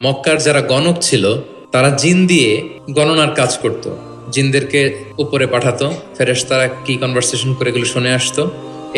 মক্কার যারা গণক ছিল তারা জিন দিয়ে গণনার কাজ করত। জিনদেরকে উপরে পাঠাতো, ফেরেশতারা কি কনভারসেশন করে এগুলো শুনে আসতো,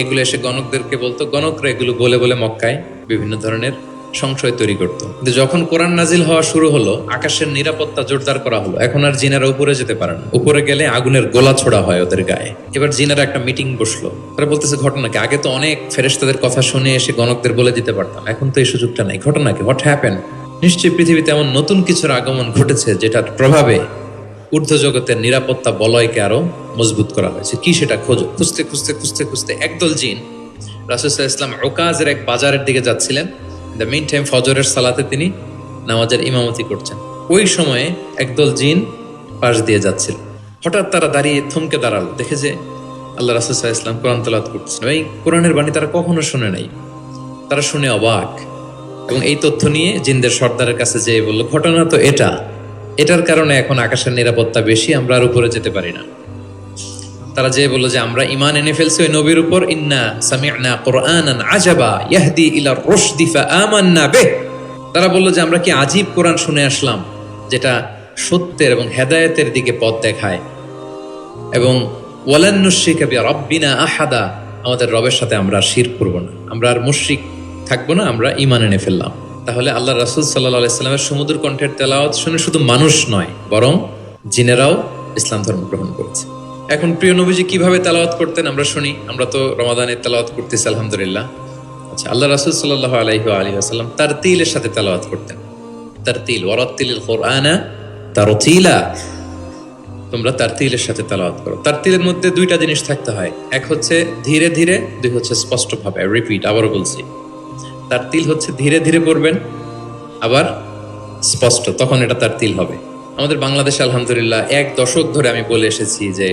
এগুলো এসে গণকদেরকে বলতো, গণকরা এগুলো বলে বলে মক্কায় বিভিন্ন ধরনের সংশয় তৈরি করতো। কিন্তু যখন কোরআন নাজিল হওয়া শুরু হলো, আকাশের নিরাপত্তা জোরদার করা হলো, এখন আর জিনারা উপরে যেতে পারে না। উপরে গেলে আগুনের গোলা ছোড়া হয় ওদের গায়ে। এবার জিনারা একটা মিটিং বসলো, তারা বলতেছে ঘটনা কি, আগে তো অনেক ফেরেশতাদের কথা শুনে এসে গণকদের বলে দিতে পারতাম, এখন তো এই সুযোগটা নাই, ঘটনা কি, হোয়াট হ্যাপেন? নিশ্চয়ই পৃথিবীতে এমন নতুন কিছুর আগমন ঘটেছে যেটার প্রভাবে ঊর্ধ্ব জগতের নিরাপত্তা বলয়কে আরো মজবুত করা হয়েছে। কি সেটা খোঁজো। খুঁজতে খুঁজতে খুঁজতে খুঁজতে একদল জিন রাসূল সাল্লাল্লাহু আলাইহি ওয়াসাল্লাম ওকাজের এক বাজারের দিকে যাচ্ছিলেন। দ্য মিন টাইম ফজরের সালাতে তিনি নামাজের ইমামতি করছেন। ওই সময়ে একদল জিন পাশ দিয়ে যাচ্ছিল। হঠাৎ তারা দাঁড়িয়ে থমকে দাঁড়ালো, দেখে যে আল্লাহ রাসূল সাল্লাল্লাহু আলাইহি ওয়াসাল্লাম কোরআন তেলাওয়াত করছেন। এই কোরআনের বাণী তারা কখনো শুনে নাই। তারা শুনে অবাক, এবং এই তথ্য নিয়ে জিনদের সর্দারের কাছে যেয়ে বলল, ঘটনা তো এটার কারণে এখন আকাশের নিরাপত্তা বেশি, আমরা আর উপরে যেতে পারি না। তারা যেয়ে বলল যে আমরা ঈমান এনে ফেলছি ওই নবীর উপর, ইন্না সামি'না কুরআনান আজাবা ইয়াহদি ইলা রুশদি ফাআমান্না বিহি। তারা বলল যে আমরা কি আজীব কোরআন শুনে আসলাম, যেটা সত্যের এবং হেদায়েতের দিকে পথ দেখায়, এবং ওয়ালান নুশরিকা বিরাব্বিনা আহাদা, আমাদের রবের সাথে আমরা শিরক করব না, আমরা আর মুশরিক থাকবো না, আমরা ঈমান এনে ফেললাম। তাহলে আল্লাহ রাসূল সাল্লাল্লাহু আলাইহি সাল্লামের সুমধুর কণ্ঠের তেলাওয়াত শুনে শুধু মানুষ নয়, বরং জিনেরাও ইসলাম ধর্ম গ্রহণ করেছে। এখন প্রিয় নবীজি কিভাবে তেলাওয়াত করতেন আমরা শুনি। আমরা তো রমাদানে তেলাওয়াত করতেছি আলহামদুলিল্লাহ। আচ্ছা, আল্লাহ রাসূল সাল্লাল্লাহু আলাইহি ওয়া সাল্লাম তারতিলের সাথে তেলাওয়াত করতেন। তারতিল, ওয়ারাত্তিলিল কুরআনা তারতিলা, তোমরা তারতিলের সাথে তেলাওয়াত করো। তারতিলের মধ্যে দুইটা জিনিস থাকতে হয়, এক হচ্ছে ধীরে ধীরে, দুই হচ্ছে স্পষ্টভাবে। রিপিট, আবারও বলছি, তারতিল হচ্ছে ধীরে ধীরে পড়বেন, আবার স্পষ্ট, তখন এটা তারতিল হবে। আমাদের বাংলাদেশে আলহামদুলিল্লাহ 1 দশক ধরে আমি বলে এসেছি যে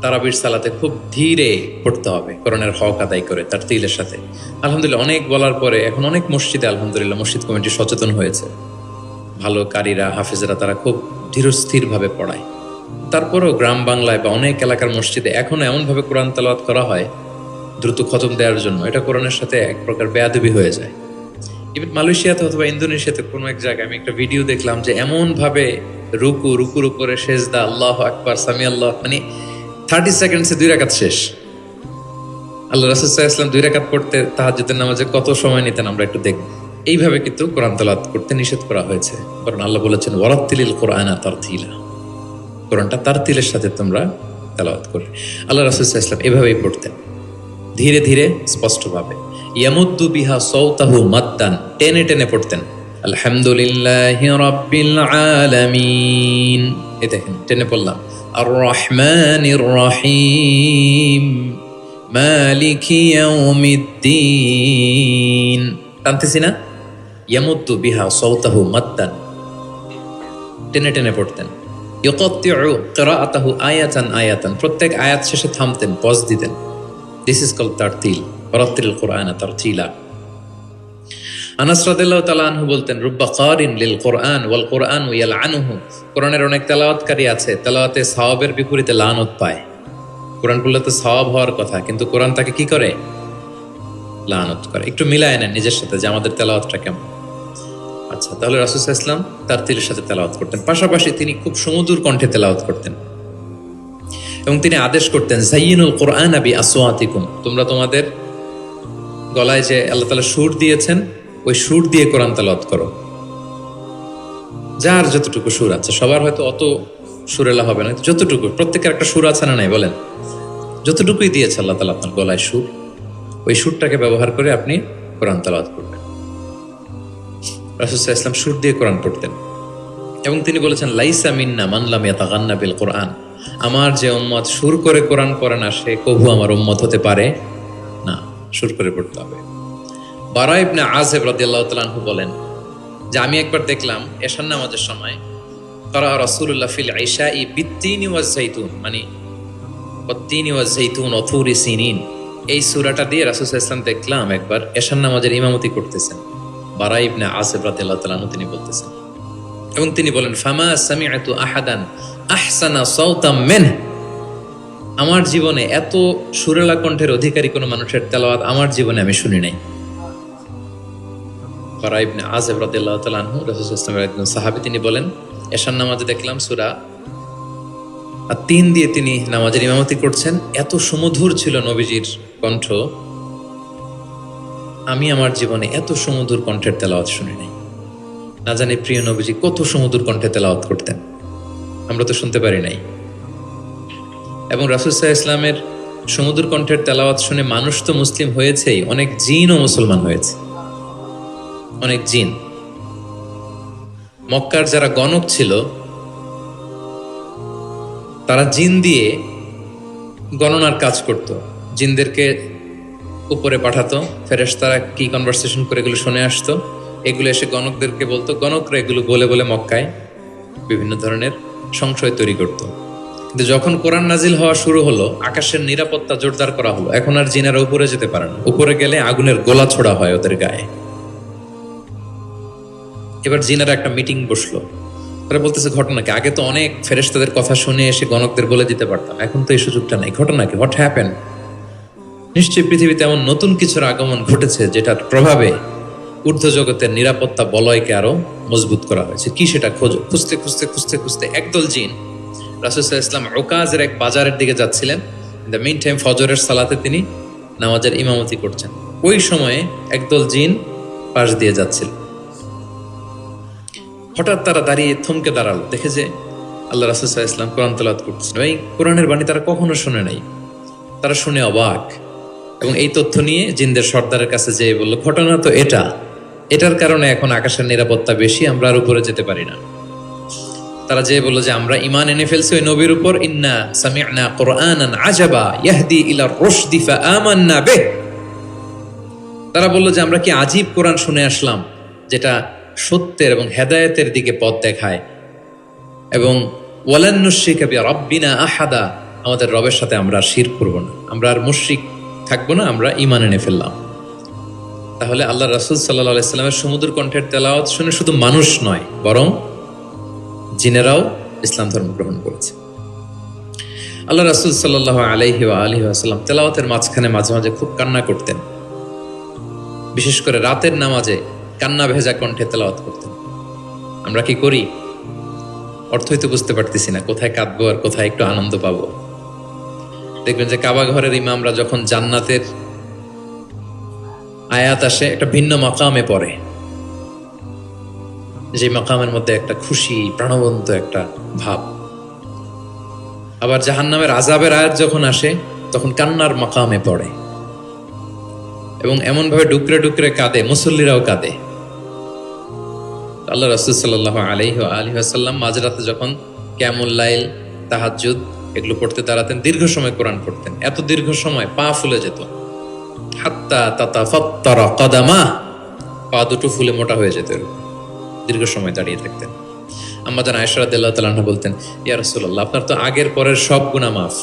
তারাবির সালাতে খুব ধীরে পড়তে হবে, কোরআনের হক আদায় করে তারতিলের সাথে। আলহামদুলিল্লাহ অনেক বলার পরে এখন অনেক মসজিদে আলহামদুলিল্লাহ মসজিদ কমিটি সচেতন হয়েছে, ভালো কারীরা, হাফেজরা তারা খুব ধীরস্থির ভাবে পড়ায়। তারপরেও গ্রাম বাংলায় বা অনেক এলাকার মসজিদে এখনো এমনভাবে কোরআন তেলাওয়াত করা হয় দ্রুত খতম দেওয়ার জন্য, এটা কোরআনের সাথে এক প্রকার বেয়াদবি হয়ে যায়। ইভেন মালয়েশিয়াতে অথবা ইন্দোনেশিয়াতে কোনো এক জায়গায় আমি একটা ভিডিও দেখলাম যে এমন ভাবে রুকুর উপরে সেজদা, আল্লাহু আকবার, সামি আল্লাহ, মানে 30 সেকেন্ডসে 2 রাকাত শেষ। আল্লাহ রাসূল সাল্লাল্লাহু আলাইহি ওয়াসাল্লাম 2 রাকাত পড়তে তাহাজ্জুদের নামাজে কত সময় নিতেন আমরা একটু দেখব। এইভাবে কিন্তু কোরআন তেলাওয়াত করতে নিষেধ করা হয়েছে, কারণ আল্লাহ বলেছেন ওয়ারাত্তিলিল কুরআনা তারতিলা, কোরআনটা তারতিলের সাথে তোমরা তেলাওয়াত করবে। আল্লাহ রাসূল সাল্লাল্লাহু আলাইহি ওয়াসাল্লাম এভাবেই পড়তেন, ধীরে ধীরে স্পষ্টভাবে। ইয়ামুদ্দু বিহা সাওতাহু মাদ্দান, টেনে টেনে পড়তেন। আলহামদুলিল্লাহি রাব্বিল আলামিন, এই দেখেন টেনে পড়লাম। আর রহমানির রহিম মালিকি ইয়াউমিদ্দিন, টানতেছি না? ইয়ামুদ্দু বিহা সাওতাহু মাদ্দান, টেনে টেনে পড়তেন। ইউকাত্তিউ কিরাআতাহু আয়াতান আয়াতান, প্রত্যেক আয়াত শেষে থামতেন, পজ দিতেন। This is called tartil, ওয়ারাত্তিলিল কুরআনা তারতিলা। আনাস রাদিয়াল্লাহু তাআলা আনহু বলতেন, রুব্বা কারিন লিল কুরআন ওয়াল কুরআনু ইয়ালআনুহু, কোরআনের অনেক তেলাওয়াতকারী আছে, তেলাওয়াতে সওয়াবের বিপরীতে লানত পায়। কোরআন পড়লে তো সওয়াব হওয়ার কথা, কিন্তু কোরআন তাকে কি করে? লানত করে। একটু মিলায় নেন নিজের সাথে যে আমাদের তেলাওয়াতটা কেমন। আচ্ছা, তাহলে রাসূল সাল্লাল্লাহু আলাইহি ওয়াসাল্লাম তারতিলের সাথে তেলাওয়াত করতেন, পাশাপাশি তিনি খুব সুমধুর কণ্ঠে তেলাওয়াত করতেন, এবং তিনি আদেশ করতেন, যায়িনুল কুরআনা বিআসওয়াতিকুম, তোমরা তোমাদের গলায় যে আল্লাহ তাআলা সুর দিয়েছেন ওই সুর দিয়ে কোরআন তেলাওয়াত করো। যার যতটুকু সুর আছে, সবার হয়তো অত সুরেলা হবে না, যতটুকু, প্রত্যেকের একটা সুর আছে না নাই বলেন, যতটুকুই দিয়েছে আল্লাহ তাআলা আপনার গলায় সুর, ওই সুরটাকে ব্যবহার করে আপনি কোরআন তেলাওয়াত করবেন। রাসূল সাল্লাল্লাহু আলাইহি ওয়াসাল্লাম সুর দিয়ে কোরআন পড়তেন, এবং তিনি বলেছেন, লাইসা মিন্না মান লাম ইয়াতাগান্না বিল কুরআন, আমার যে উম্মত সুর করে কোরআন পড়ে না, সে কবু আমার উম্মত হতে পারে না, সুর করে পড়তে হবে। বারা ইবনে আযিব রাদিয়াল্লাহু তাআলা আনহু বলেন যে আমি একবার দেখলাম এশার নামাজের সময় ক্বারা রাসূলুল্লাহ ফিল ইশাই বিত্তিনি ওয়াজ যাইতুন, মানে ওয়াত্তিনি ওয়াজ যাইতুন ওয়া তুরি সিনিন, এই সূরাটা দিয়ে রাসূল সাল্লাল্লাহু আলাইহি ওয়াসাল্লাম দেখলাম একবার এশার নামাজের ইমামতি করতেছেন। বারা ইবনে আযিব রাদিয়াল্লাহু তাআলা আনহু তিনি বলতেছেন, এবং তিনি বলেন, ফামা সামি'তু আহাদান আহসানা সাওতাম মিনহু, আমার জীবনে এত সুরেলা কণ্ঠের অধিকারী কোনো মানুষের তেলাওয়াত আমার জীবনে আমি শুনি নাই। বারা ইবনে আযিব রাদিয়াল্লাহু তাআলা আনহু, রাসূল সাল্লাল্লাহু আলাইহি ওয়াসাল্লামের একজন সাহাবী, তিনি বলেন, এশার নামাজে দেখলাম সূরা আত-তিন দিয়ে তিনি নামাজের ইমামতি করছেন। এত সুমধুর ছিল নবীজির কণ্ঠ, আমি আমার জীবনে এত সুমধুর কণ্ঠের তেলাওয়াত শুনি নাই। না জানি প্রিয় নবীজি কত সুমধুর কণ্ঠে তেলাওয়াত করতেন, আমরা তো শুনতে পারি নাই। এবং রাসূল সাল্লাল্লাহু আলাইহি ওয়াসাল্লামের সুমধুর কণ্ঠের তেলাওয়াত শুনে মানুষ তো মুসলিম হয়েছেই, অনেক জিনও মুসলমান হয়েছে। অনেক জিন, মক্কার যারা গণক ছিল তারা জিন দিয়ে গণনার কাজ করত, জিনদেরকে উপরে পাঠাতো, ফেরেশতারা কি কনভারসেশন করে এগুলো শুনে আসতো, এগুলো এসে গণকদেরকে বলতো, গণকরা এগুলো বলে বলে মক্কায় বিভিন্ন ধরনের সংশয় তৈরি করত। কিন্তু যখন কোরআন নাজিল হওয়া শুরু হলো, আকাশের নিরাপত্তা জোরদার করা হলো, এখন আর জিনেরা উপরে যেতে পারে না, উপরে গেলে আগুনের গোলা ছোড়া হয় ওদের গায়ে। এবার জিনেরা একটা মিটিং বসলো, তারা বলতেছে ঘটনা কি, আগে তো অনেক ফেরেশতাদের কথা শুনে এসে গণকদের বলে দিতে পারতাম, এখন তো এই সুযোগটা নাই, ঘটনা কি, হোয়াট হ্যাপেন? নিশ্চয়ই পৃথিবীতে এমন নতুন কিছুর আগমন ঘটেছে যেটার প্রভাবে ঊর্ধ্ব জগতের নিরাপত্তা বলয়কে আরো মজবুত করা হয়েছে। কি সেটা খোঁজো। খুঁজতে খুঁজতে খুঁজতে খুঁজতে একদল জিন রাসূল সাল্লাল্লাহু আলাইহি ওয়াসাল্লাম উকাজের এক বাজারের দিকে যাচ্ছিলেন। ইন দ্য মিন টাইম ফজরের সালাতে তিনি নামাজের ইমামতি করছেন। ওই সময়ে একদল জিন পাশ দিয়ে যাচ্ছিল। হঠাৎ তারা দাঁড়িয়ে থমকে দাঁড়ালো, দেখে যে আল্লাহ রাসূল সাল্লাল্লাহু আলাইহি ওয়াসাল্লাম কোরআন তেলাওয়াত করতেছেন। এই কোরআনের বাণী তারা কখনো শুনে নাই, তারা শুনে অবাক। এবং এই তথ্য নিয়ে জিনদের সর্দারের কাছে যেয়ে বলল, ঘটনা তো এটার কারণে এখন আকাশের নিরাপত্তা বেশি, আমরা আর উপরে যেতে পারি না। তারা যেয়ে বলল যে আমরা ঈমান এনে ফেলছি ওই নবীর উপর, ইন্না সামি'না কুরআনান আজাবা ইয়াহদি ইলা রুশদি ফাআমান্না বিহ। তারা বলল যে আমরা কি আজীব কোরআন শুনে আসলাম, যেটা সত্যের এবং হেদায়েতের দিকে পথ দেখায়, এবং ওয়ালান নুশরিকা বিরাব্বিনা আহাদা, আমাদের রবের সাথে আমরা শিরক করব না, আমরা আর মুশরিক থাকবো না, আমরা ঈমান এনে ফেললাম। তাহলে আল্লাহ রাসূল সাল্লাল্লাহু আলাইহি ওয়াসাল্লামের সুমধুর কণ্ঠের তেলাওয়াত শুনে শুধু মানুষ নয়, বরং জিনেরাও ইসলাম ধর্ম গ্রহণ করেছে। আল্লাহ রাসূল সাল্লাল্লাহু আলাইহি ওয়াসাল্লাম তেলাওয়াতের মাঝখানে মাঝে মাঝে খুব কান্না করতেন, বিশেষ করে রাতের নামাজে কান্না ভেজা কণ্ঠে তেলাওয়াত করতেন। আমরা কি করি? অর্থই তো বুঝতে পারতেছি না, কোথায় কাঁদবো আর কোথায় একটু আনন্দ পাবো। দেখবেন যে কাবা ঘরের ইমামরা যখন জান্নাতের আয়াত আসে, একটা ভিন্ন মাকামে পড়ে, যে মাকামের মধ্যে একটা খুশি প্রাণবন্ত একটা ভাব। আবার জাহান্নামের আযাবের আয়াত যখন আসে তখন কান্নার মাকামে পড়ে, এবং এমন ভাবে ডুকরে ডুকরে কাঁদে, মুসল্লিরাও কাঁদে। আল্লাহ রাসূল সাল্লাল্লাহু আলাইহি ওয়াসাল্লাম মাঝরাতে যখন কিয়ামুল লাইল, তাহাজ্জুদ এগুলো পড়তে দাঁড়াতেন, দীর্ঘ সময় কোরআন পড়তেন। এত দীর্ঘ সময় পা ফুলে যেত, হাত্তা তাতাফাত্তারা কদামা, পা দুটো ফুলে মোটা হয়ে যেত, দীর্ঘ সময় দাঁড়িয়ে থাকতেন। আম্মা জান আয়েশা রাদিয়াল্লাহু তাআলা আনহা বলতেন, ইয়া রাসূলুল্লাহ, আপনার তো আগের পরের সব গুনাহ মাফ,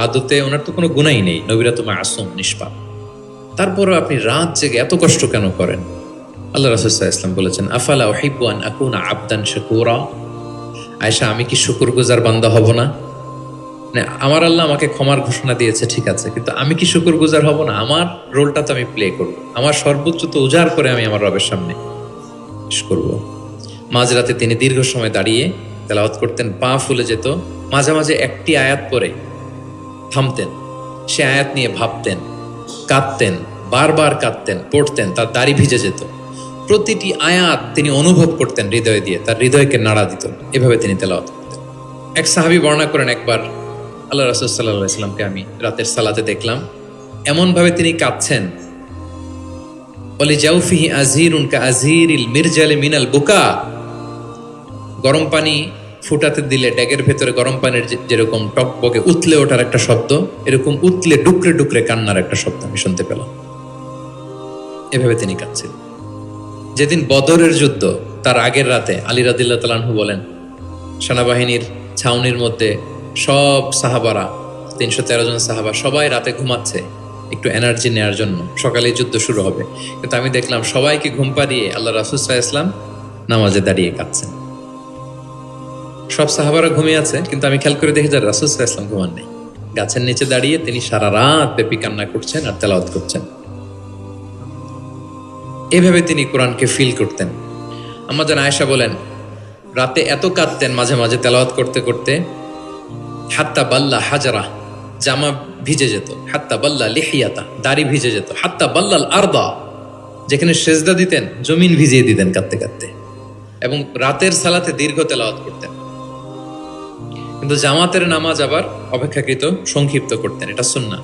আদতে ওনার তো কোনো গুনাহই নেই, নবীরা তো মাসুম নিষ্পাপ, তারপরেও আপনি রাত জেগে এত কষ্ট কেন করেন? আল্লাহ রাসূল সাল্লাল্লাহু আলাইহি ওয়াসাল্লাম বলেছেন, আফালা উহিব্বু আন আকুনা আবদান শাকুরা। আয়েশা, আমি কি শুকরগুজার বান্দা হব না? আমার আল্লাহ আমাকে ক্ষমার ঘোষণা দিয়েছে, ঠিক আছে, কিন্তু আমি কি শুকরগুজার হব না? আমার রোলটা তো আমি প্লে করব, আমার সর্বোচ্চ তো উজাড় করে আমি আমার রবের সামনে পেশ করব। মাঝরাতে তিনি দীর্ঘ সময় দাঁড়িয়ে তেলাওয়াত করতেন, পা ফুলে যেত। মাঝে মাঝে একটি আয়াত পরে থামতেন, সে আয়াত নিয়ে ভাবতেন, কাঁদতেন, বারবার কাঁদতেন, পড়তেন, তার দাড়ি ভিজে যেত। প্রতিটি আয়াত তিনি অনুভব করতেন হৃদয় দিয়ে, তার হৃদয়কে নাড়া দিত। এভাবে তিনি তেলাওয়াত করতেন। এক সাহাবী বর্ণনা করেন, একবার আল্লাহ রাসূল সাল্লাল্লাহু আলাইহি ওয়াসাল্লামকে আমি রাতের সালাতে দেখলাম, এমন ভাবে তিনি কাঁদছেন, ওয়ালি জাউফিহি আজিরুন কা আজিরিল মিরজালি মিনাল বুকা। গরম পানি ফুটাতে দিলে ড্যাগের ভেতরে গরম পানির যেরকম টকবকে উতলে ওঠার একটা শব্দ, এরকম উতলে ডুকরে ডুকরে কান্নার একটা শব্দ আমি শুনতে পেলাম। এভাবে তিনি কাঁদছিলেন। যেদিন বদরের যুদ্ধ, তার আগের রাতে আলী রাদিয়াল্লাহু তাআলা আনহু বলেন, সেনাবাহিনীর ছাউনির মধ্যে সব সাহাবারা, 313 জন সাহাবা, সবাই রাতে ঘুমাচ্ছে একটু এনার্জি নেওয়ার জন্য, সকালে যুদ্ধ শুরু হবে। কিন্তু আমি দেখলাম সবাইকে ঘুম পাড়িয়ে আল্লাহ রাসূল সাল্লাল্লাহু আলাইহি ওয়াসাল্লাম নামাজে দাঁড়িয়ে কাঁদছেন। সব সাহাবারা ঘুমিয়ে আছে, কিন্তু আমি খেয়াল করে দেখি যে রাসূল সাল্লাল্লাহু আলাইহি ওয়াসাল্লাম ঘুমান নেই, গাছের নিচে দাঁড়িয়ে তিনি সারা রাত ব্যাপী কান্না করছেন আর তেলাওয়াত করছেন। এভাবে তিনি কোরআনকে ফিল করতেন। আমাদের আয়েশা বলেন, রাতে এত কাঁদতেন মাঝে মাঝে তেলাওয়াত করতে করতে, হাত্তা বাল্লা হাজারা, জামা ভিজে যেত, হাত্তা বাল্লা লিহিয়াতা, দাড়ি ভিজে যেত, হাত্তা বাল্লাল আরদা, যেখানে সেজদা দিতেন জমিন ভিজিয়ে দিতেন কাঁদতে কাঁদতে। এবং রাতের সালাতে দীর্ঘ তেলাওয়াত করতেন। কিন্তু জামাতের নামাজ আবার অপেক্ষাকৃত সংক্ষিপ্ত করতেন, এটা সুন্নাহ।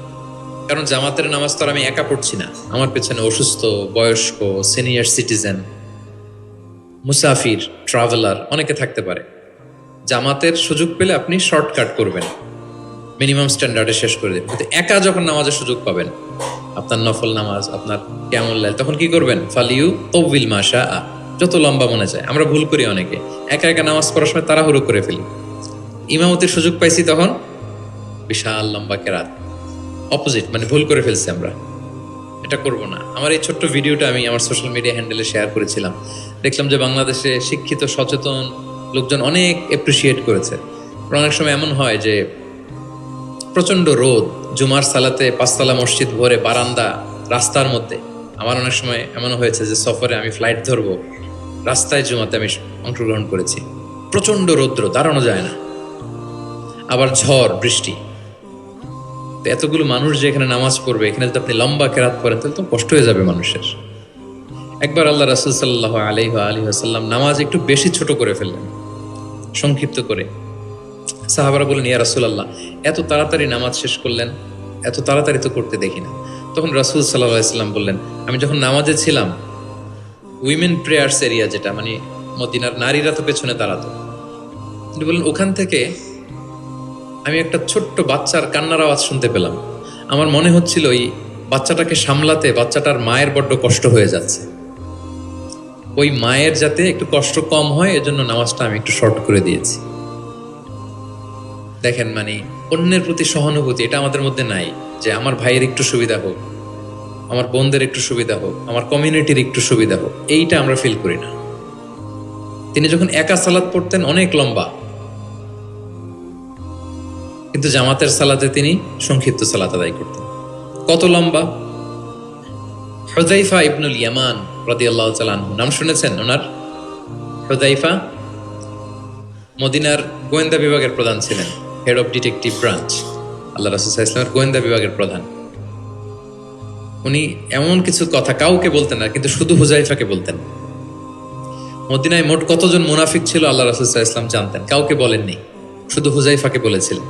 কারণ জামাতের নামাজ তো আর আমি একা পড়ছি না, আমার পেছনে অসুস্থ, বয়স্ক, সিনিয়র সিটিজেন, মুসাফির, ট্রাভেলার অনেকে থাকতে পারে। জামাতের সুযোগ পেলে আপনি শর্টকাট করবেন, মিনিমাম স্ট্যান্ডার্ডে শেষ করে দেবেন। কিন্তু একা যখন নামাজের সুযোগ পাবেন, আপনার নফল নামাজ, আপনার কিয়ামুল লাইল, তখন কি করবেন? ফালিউ তৌবিল মাশা, যত লম্বা মনে চায়। আমরা ভুল করি অনেকে, একা একা নামাজ পড়ার সময় তাড়াহুড়ো করে ফেলি। ইমামতির সুযোগ পাইছি তখন বিশাল লম্বা কেরাত, অপোজিট, মানে ভুল করে ফেলছি আমরা। এটা করব না। আমার এই ছোট্ট ভিডিওটা আমি আমার সোশ্যাল মিডিয়া হ্যান্ডেলে শেয়ার করেছিলাম। দেখলাম যে বাংলাদেশে শিক্ষিত সচেতন লোকজন অনেক অ্যাপ্রিসিয়েট করেছে। অনেক সময় এমন হয় যে প্রচন্ড রোদ, জুমার সালাতে পাঁচতলা মসজিদ ভরে, বারান্দা, রাস্তার মধ্যে। আমার অনেক সময় এমন হয়েছে যে সফরে আমি ফ্লাইট ধরবো, রাস্তায় জুমাতে আমি অংশগ্রহণ করেছি। প্রচন্ড রৌদ্র, দাঁড়ানো যায় না, আবার ঝড় বৃষ্টি। তো এতগুলো মানুষ যে এখানে নামাজ পড়বে, এখানে যদি আপনি লম্বা কেরাত পড়েন তাহলে তো কষ্ট হয়ে যাবে মানুষের। একবার আল্লাহ রাসূল সাল্লাল্লাহু আলাইহি ওয়াসাল্লাম নামাজ একটু বেশি ছোট করে ফেললেন, সংক্ষিপ্ত করে। সাহাবারা বললেন, ইয়া রাসূলুল্লাহ, এত তাড়াতাড়ি নামাজ শেষ করলেন, এত তাড়াতাড়ি তো করতে দেখি না। তখন রাসূল সাল্লাল্লাহু আলাইহি ওয়াসাল্লাম বললেন, আমি যখন নামাজে ছিলাম, উইমেন প্রেয়ার্স এরিয়া, যেটা মানে মদিনার নারীরা তো পেছনে দাঁড়াতো, তিনি বললেন ওখান থেকে আমি একটা ছোট্ট বাচ্চার কান্নার আওয়াজ শুনতে পেলাম। আমার মনে হচ্ছিল এই বাচ্চাটাকে সামলাতে বাচ্চাটার মায়ের বড্ড কষ্ট হয়ে যাচ্ছে, ওই মায়ের যাতে একটু কষ্ট কম হয় এজন্য নামাজটা আমি একটু শর্ট করে দিয়েছি। দেখেন, মানে অন্যের প্রতি সহানুভূতি এটা আমাদের মধ্যে নাই, যে আমার ভাইয়ের একটু সুবিধা হোক, আমার বোনদের একটু সুবিধা হোক, আমার কমিউনিটির একটু সুবিধা হোক, এইটা আমরা ফিল করি না। তিনি যখন একা সালাত পড়তেন অনেক লম্বা, কিন্তু জামাতের সালাতে তিনি সংক্ষিপ্ত সালাত আদায় করতেন। কত লম্বা? হুযায়ফা ইবনুল ইয়ামান রাদিয়াল্লাহু তাআলা আনহু, নাম শুনেছেন ওনার? হুযায়ফা মদিনার গোয়েন্দা বিভাগের প্রধান ছিলেন, হেড অফ ডিটেকটিভ ব্রাঞ্চ, আল্লাহ রাসূল সাল্লাল্লাহু আলাইহি ওয়াসাল্লামের গোয়েন্দা বিভাগের প্রধান। উনি এমন কিছু কথা কাউকে বলতেন না, কিন্তু শুধু হুযায়ফাকে বলতেন। মদিনায় মোট কতজন মুনাফিক ছিল আল্লাহ রাসূল সাল্লাল্লাহু আলাইহি ওয়াসাল্লাম জানতেন, কাউকে বলেননি, শুধু হুযায়ফাকে বলেছিলেন।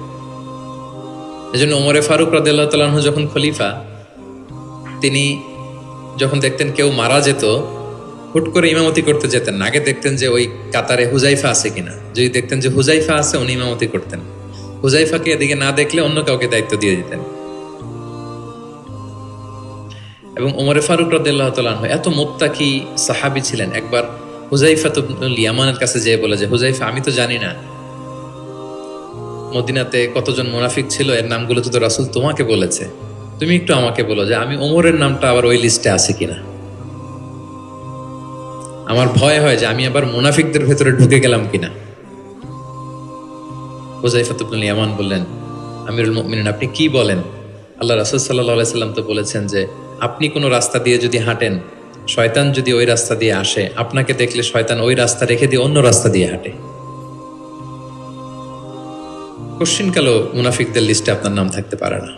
এজন্য ওমরে ফারুক রাদিয়াল্লাহু তাআলা আনহু যখন খলিফা, তিনি যখন দেখতেন কেউ মারা যেত, হুট করে ইমামতি করতে যেতেন না, আগে দেখতেন যে ওই কাতারে হুযায়ফা আছে কিনা। যদি দেখতেন যে হুযায়ফা আছে, উনি ইমামতি করতেন। হুযায়ফাকে এদিকে না দেখলে অন্য কাউকে দায়িত্ব দিয়ে দিতেন। এবং ওমরে ফারুক রাদিয়াল্লাহু তাআলা আনহু এত মুত্তাকি সাহাবী ছিলেন, একবার হুযায়ফা ইবনুল ইয়ামানের কাছে যেয়ে বলে যে, হুযায়ফা, আমি তো জানি না মদিনাতে কতজন মুনাফিক ছিল, এর নামগুলো তো রাসূল তোমাকে বলেছে, তুমি একটু আমাকে বলো যে আমি ওমরের নামটা আবার ওই লিস্টে আছে কিনা। আমার ভয় হয় যে আমি আবার মুনাফিকদের ভেতরে ঢুকে গেলাম কিনা। হুযায়ফা ইবনুল ইয়ামান বললেন, আমিরুল মুমিনিন, আপনি কি বলেন? আল্লাহ রাসূল সাল্লাল্লাহু আলাইহি সাল্লাম তো বলেছেন যে আপনি কোনো রাস্তা দিয়ে যদি হাঁটেন, শয়তান যদি ওই রাস্তা দিয়ে আসে, আপনাকে দেখলে শয়তান ওই রাস্তা রেখে দিয়ে অন্য রাস্তা দিয়ে হাঁটে। কোশ্চিনকালেও মুনাফিকদের লিস্টে আপনার নাম থাকতে পারে না।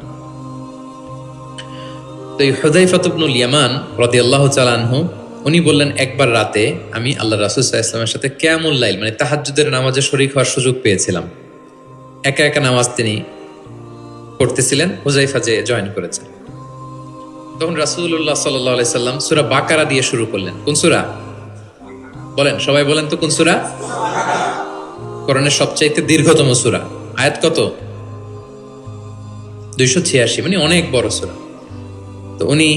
তো এই হুযায়ফা ইবনুল ইয়ামান রাদিয়াল্লাহু তাআলা আনহু, উনি বললেন, একবার রাতে আমি আল্লাহ রাসূল সাল্লাল্লাহু আলাইহি ওয়াসাল্লামের সাথে কিয়ামুল লাইল, মানে তাহাজ্জুদের নামাজে শরীক হওয়ার সুযোগ পেয়েছিলাম। একা একা নামাজ তিনি পড়তেছিলেন, হুযায়ফা যে জয়েন করেছেন। তখন রাসূলুল্লাহ সাল্লাল্লাহু আলাইহি সাল্লাম সূরা বাকারা দিয়ে শুরু করলেন। কোন সূরা? বলেন, সবাই বলেন তো কোন সূরা? কোরআনের সবচাইতে দীর্ঘতম সূরা। আয়াত কত? 286, মানে অনেক বড় সূরা। তো উনি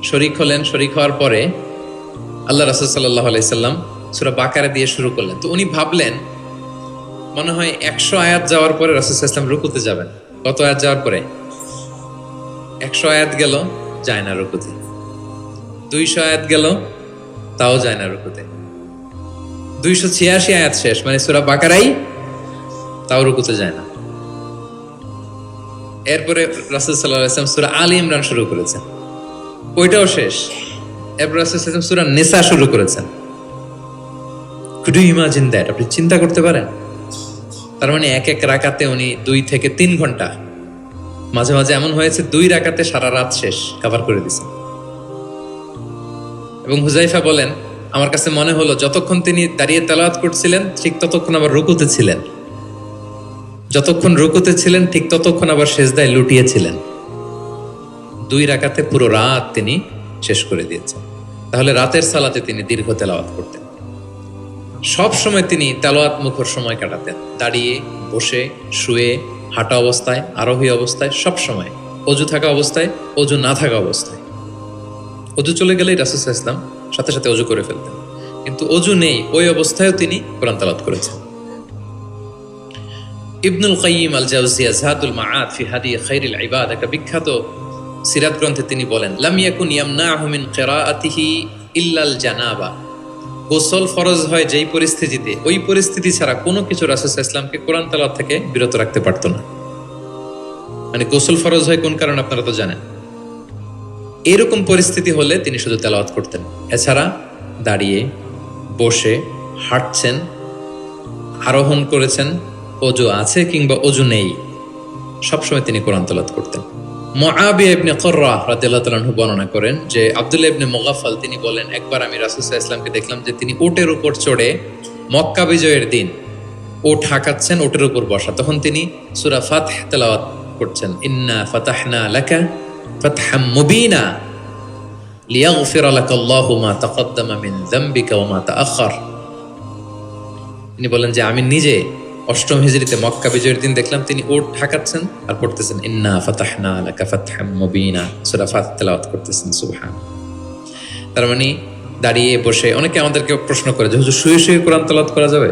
শরীক হলেন, শরীক হওয়ার পরে আল্লাহ রাসূল সাল্লাল্লাহু আলাইহি সাল্লাম সূরা বাকারা দিয়ে শুরু করলেন। তো উনি ভাবলেন মনে হয় 100 আয়াত যাওয়ার পরে রাসূল সাল্লাল্লাহু আলাইহি সাল্লাম রুকুতে যাবেন। কত আয়াত যাওয়ার পরে? 100 আয়াত গেল, যায় না রুকুতে। 200 আয়াত গেল, তাও যায় না রুকুতে। 286 আয়াত শেষ, মানে সূরা বাকারাই, তাও রুকুতে যায় না। এরপরে রাসূল সাল্লাল্লাহু আলাইহি ওয়াসাল্লাম সূরা আলে ইমরান শুরু করেছেন, ওইটাও শেষ। এরপর রাসূলুল্লাহ সূরা নিসা শুরু করেছেন। Could you imagine that? আপনি চিন্তা করতে পারেন? তার মানে এক এক রাকাতে উনি 2 থেকে 3 ঘন্টা, মাঝে মাঝে এমন হয়েছে 2 রাকাতে সারা রাত শেষ কভার করে দিয়েছেন। এবং হুজাইফা বলেন, আমার কাছে মনে হলো যতক্ষণ তিনি দাঁড়িয়ে তেলাওয়াত করছিলেন ঠিক ততক্ষণ আবার রুকুতে ছিলেন, যতক্ষণ রুকুতে ছিলেন ঠিক ততক্ষণ আবার সেজদায় লুটিয়েছিলেন। 2 রাকাতে পুরো রাত তিনি শেষ করে দিয়েছেন। তাহলে রাতের সালাতে তিনি দীর্ঘ তেলাওয়াত করতেন। সব সময় তিনি তেলাওয়াত মুখর সময় কাটাতেন, দাঁড়িয়ে, বসে, শুয়ে, হাঁটা অবস্থায়, আরোহী অবস্থায়, সব সময়, অজু থাকা অবস্থায়, অজু না থাকা অবস্থায়। অজু চলে গেলেই রাসূল সাল্লাল্লাহু আলাইহি ওয়াসাল্লাম সাথে সাথে অজু করে ফেলতেন, কিন্তু অজু নেই ওই অবস্থায়ও তিনি কোরআন তেলাওয়াত করেছেন। ইবনুল কাইয়িম আল জাওজিয়া যাদুল মাআদ ফি হাদি খায়রিল ইবাদ, একটা বিখ্যাত সিরাত গ্রন্থে তিনি বলেন, লাম ইয়াকুন ইয়ামনাহু মিন কিরাআতিহি ইল্লাল জানাবা। গোসল ফরজ হয় যেই পরিস্থিতিতে, ওই পরিস্থিতি ছাড়া কোনো কিছু রাসূল সাল্লাল্লাহু আলাইহি ওয়াসাল্লামকে কোরআন তেলাওয়াত থেকে বিরত রাখতে পারতো না। মানে গোসল ফরজ হয় কোন কারণে আপনারা তো জানেন। এরকম পরিস্থিতি হলে তিনি শুধু তেলাওয়াত করতেন। এছাড়া দাঁড়িয়ে, বসে, হাঁটছেন, আরোহণ করেছেন, অজু আছে কিংবা অজু নেই, সবসময় তিনি কোরআন তেলাওয়াত করতেন। মুআবিয়া ইবনে কুররা রাদিয়াল্লাহু তাআলা আনহু বর্ণনা করেন যে আব্দুল্লাহ ইবনে মুগাফফাল তিনি বলেন, একবার আমি রাসূল সাল্লাল্লাহু আলাইহি ওয়াসাল্লামকে দেখলাম যে তিনি উটের উপর চড়ে মক্কা বিজয়ের দিন উট হাঁকাচ্ছেন, উটের উপর বসা। তখন তিনি সূরা ফাতহ তেলাওয়াত করছেন, ইন্না ফাতাহনা লাকা ফাতহাম মুবিনা লিয়াগফিরা লাকাল্লাহু মা তাকদ্দামা মিন যামবিকা ওয়া মা তাআখার। তিনি বলেন যে আমি নিজে 8ম হিজরিতে মক্কা বিজয়ের দিন দেখলাম তিনি উট ঢাকাচ্ছেন আর পড়তেছেন ইন্না ফাতাহনা লাকা ফাতহাম মুবিনা, সূরা ফাতহ তেলাওয়াত করতেছেন। সুবহান। তার মানে দাঁড়িয়ে, বসে, অনেকে আমাদেরকে প্রশ্ন করে যে হুজুর শুয়ে শুয়ে কোরআন তেলাওয়াত করা যাবে?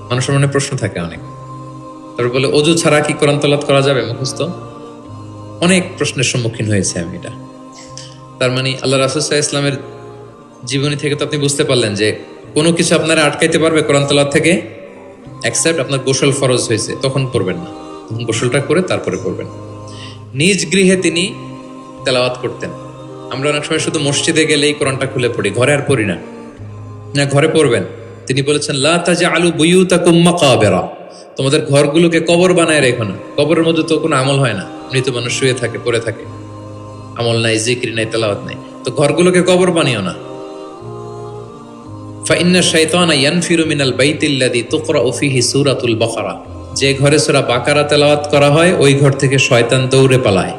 মানুষের মনে প্রশ্ন থাকে অনেক। তারপর বলে অজু ছাড়া কি কোরআন তেলাওয়াত করা যাবে মুখস্থ? অনেক প্রশ্নের সম্মুখীন হয়েছে আমি এটা। তার মানে আল্লাহ রাসূল সাল্লাল্লাহু আলাইহি ওয়াসাল্লামের জীবনী থেকে তো আপনি বুঝতে পারলেন যে কোনো কিছু আপনারা আটকাইতে পারবে কোরআন তেলাওয়াত থেকে, এক্সেপ্ট আপনার গোসল ফরজ হয়েছে, তখন পড়বেন না, তখন গোসলটা করে তারপরে পড়বেন। নিজ গৃহে তিনি তেলাওয়াত করতেন। আমরা অনেক সময় শুধু মসজিদে গেলেই কোরআনটা খুলে পড়ি, ঘরে আর পড়ি না। না, ঘরে পড়বেন। তিনি বলেছেন লা তাজআলু বুয়ুতাকুম মাকাবিরা, তোমাদের ঘরগুলোকে কবর বানায় রেখো না। কবরের মধ্যে তো কোনো আমল হয় না, মৃত মানুষ শুয়ে থাকে, পড়ে থাকে, আমল নাই, জিকির নাই, তেলাওয়াত নাই, তো ঘরগুলোকে কবর বানিও না। ফাইন্না শাইতানা ইয়ানফিরু মিনাল বাইতিল্লাযী তুকরাউ ফীহি সূরাতুল বাকারা, যে ঘরে সূরা বাকারা তেলাওয়াত করা হয় ওই ঘর থেকে শয়তান দৌড়ে পালায়।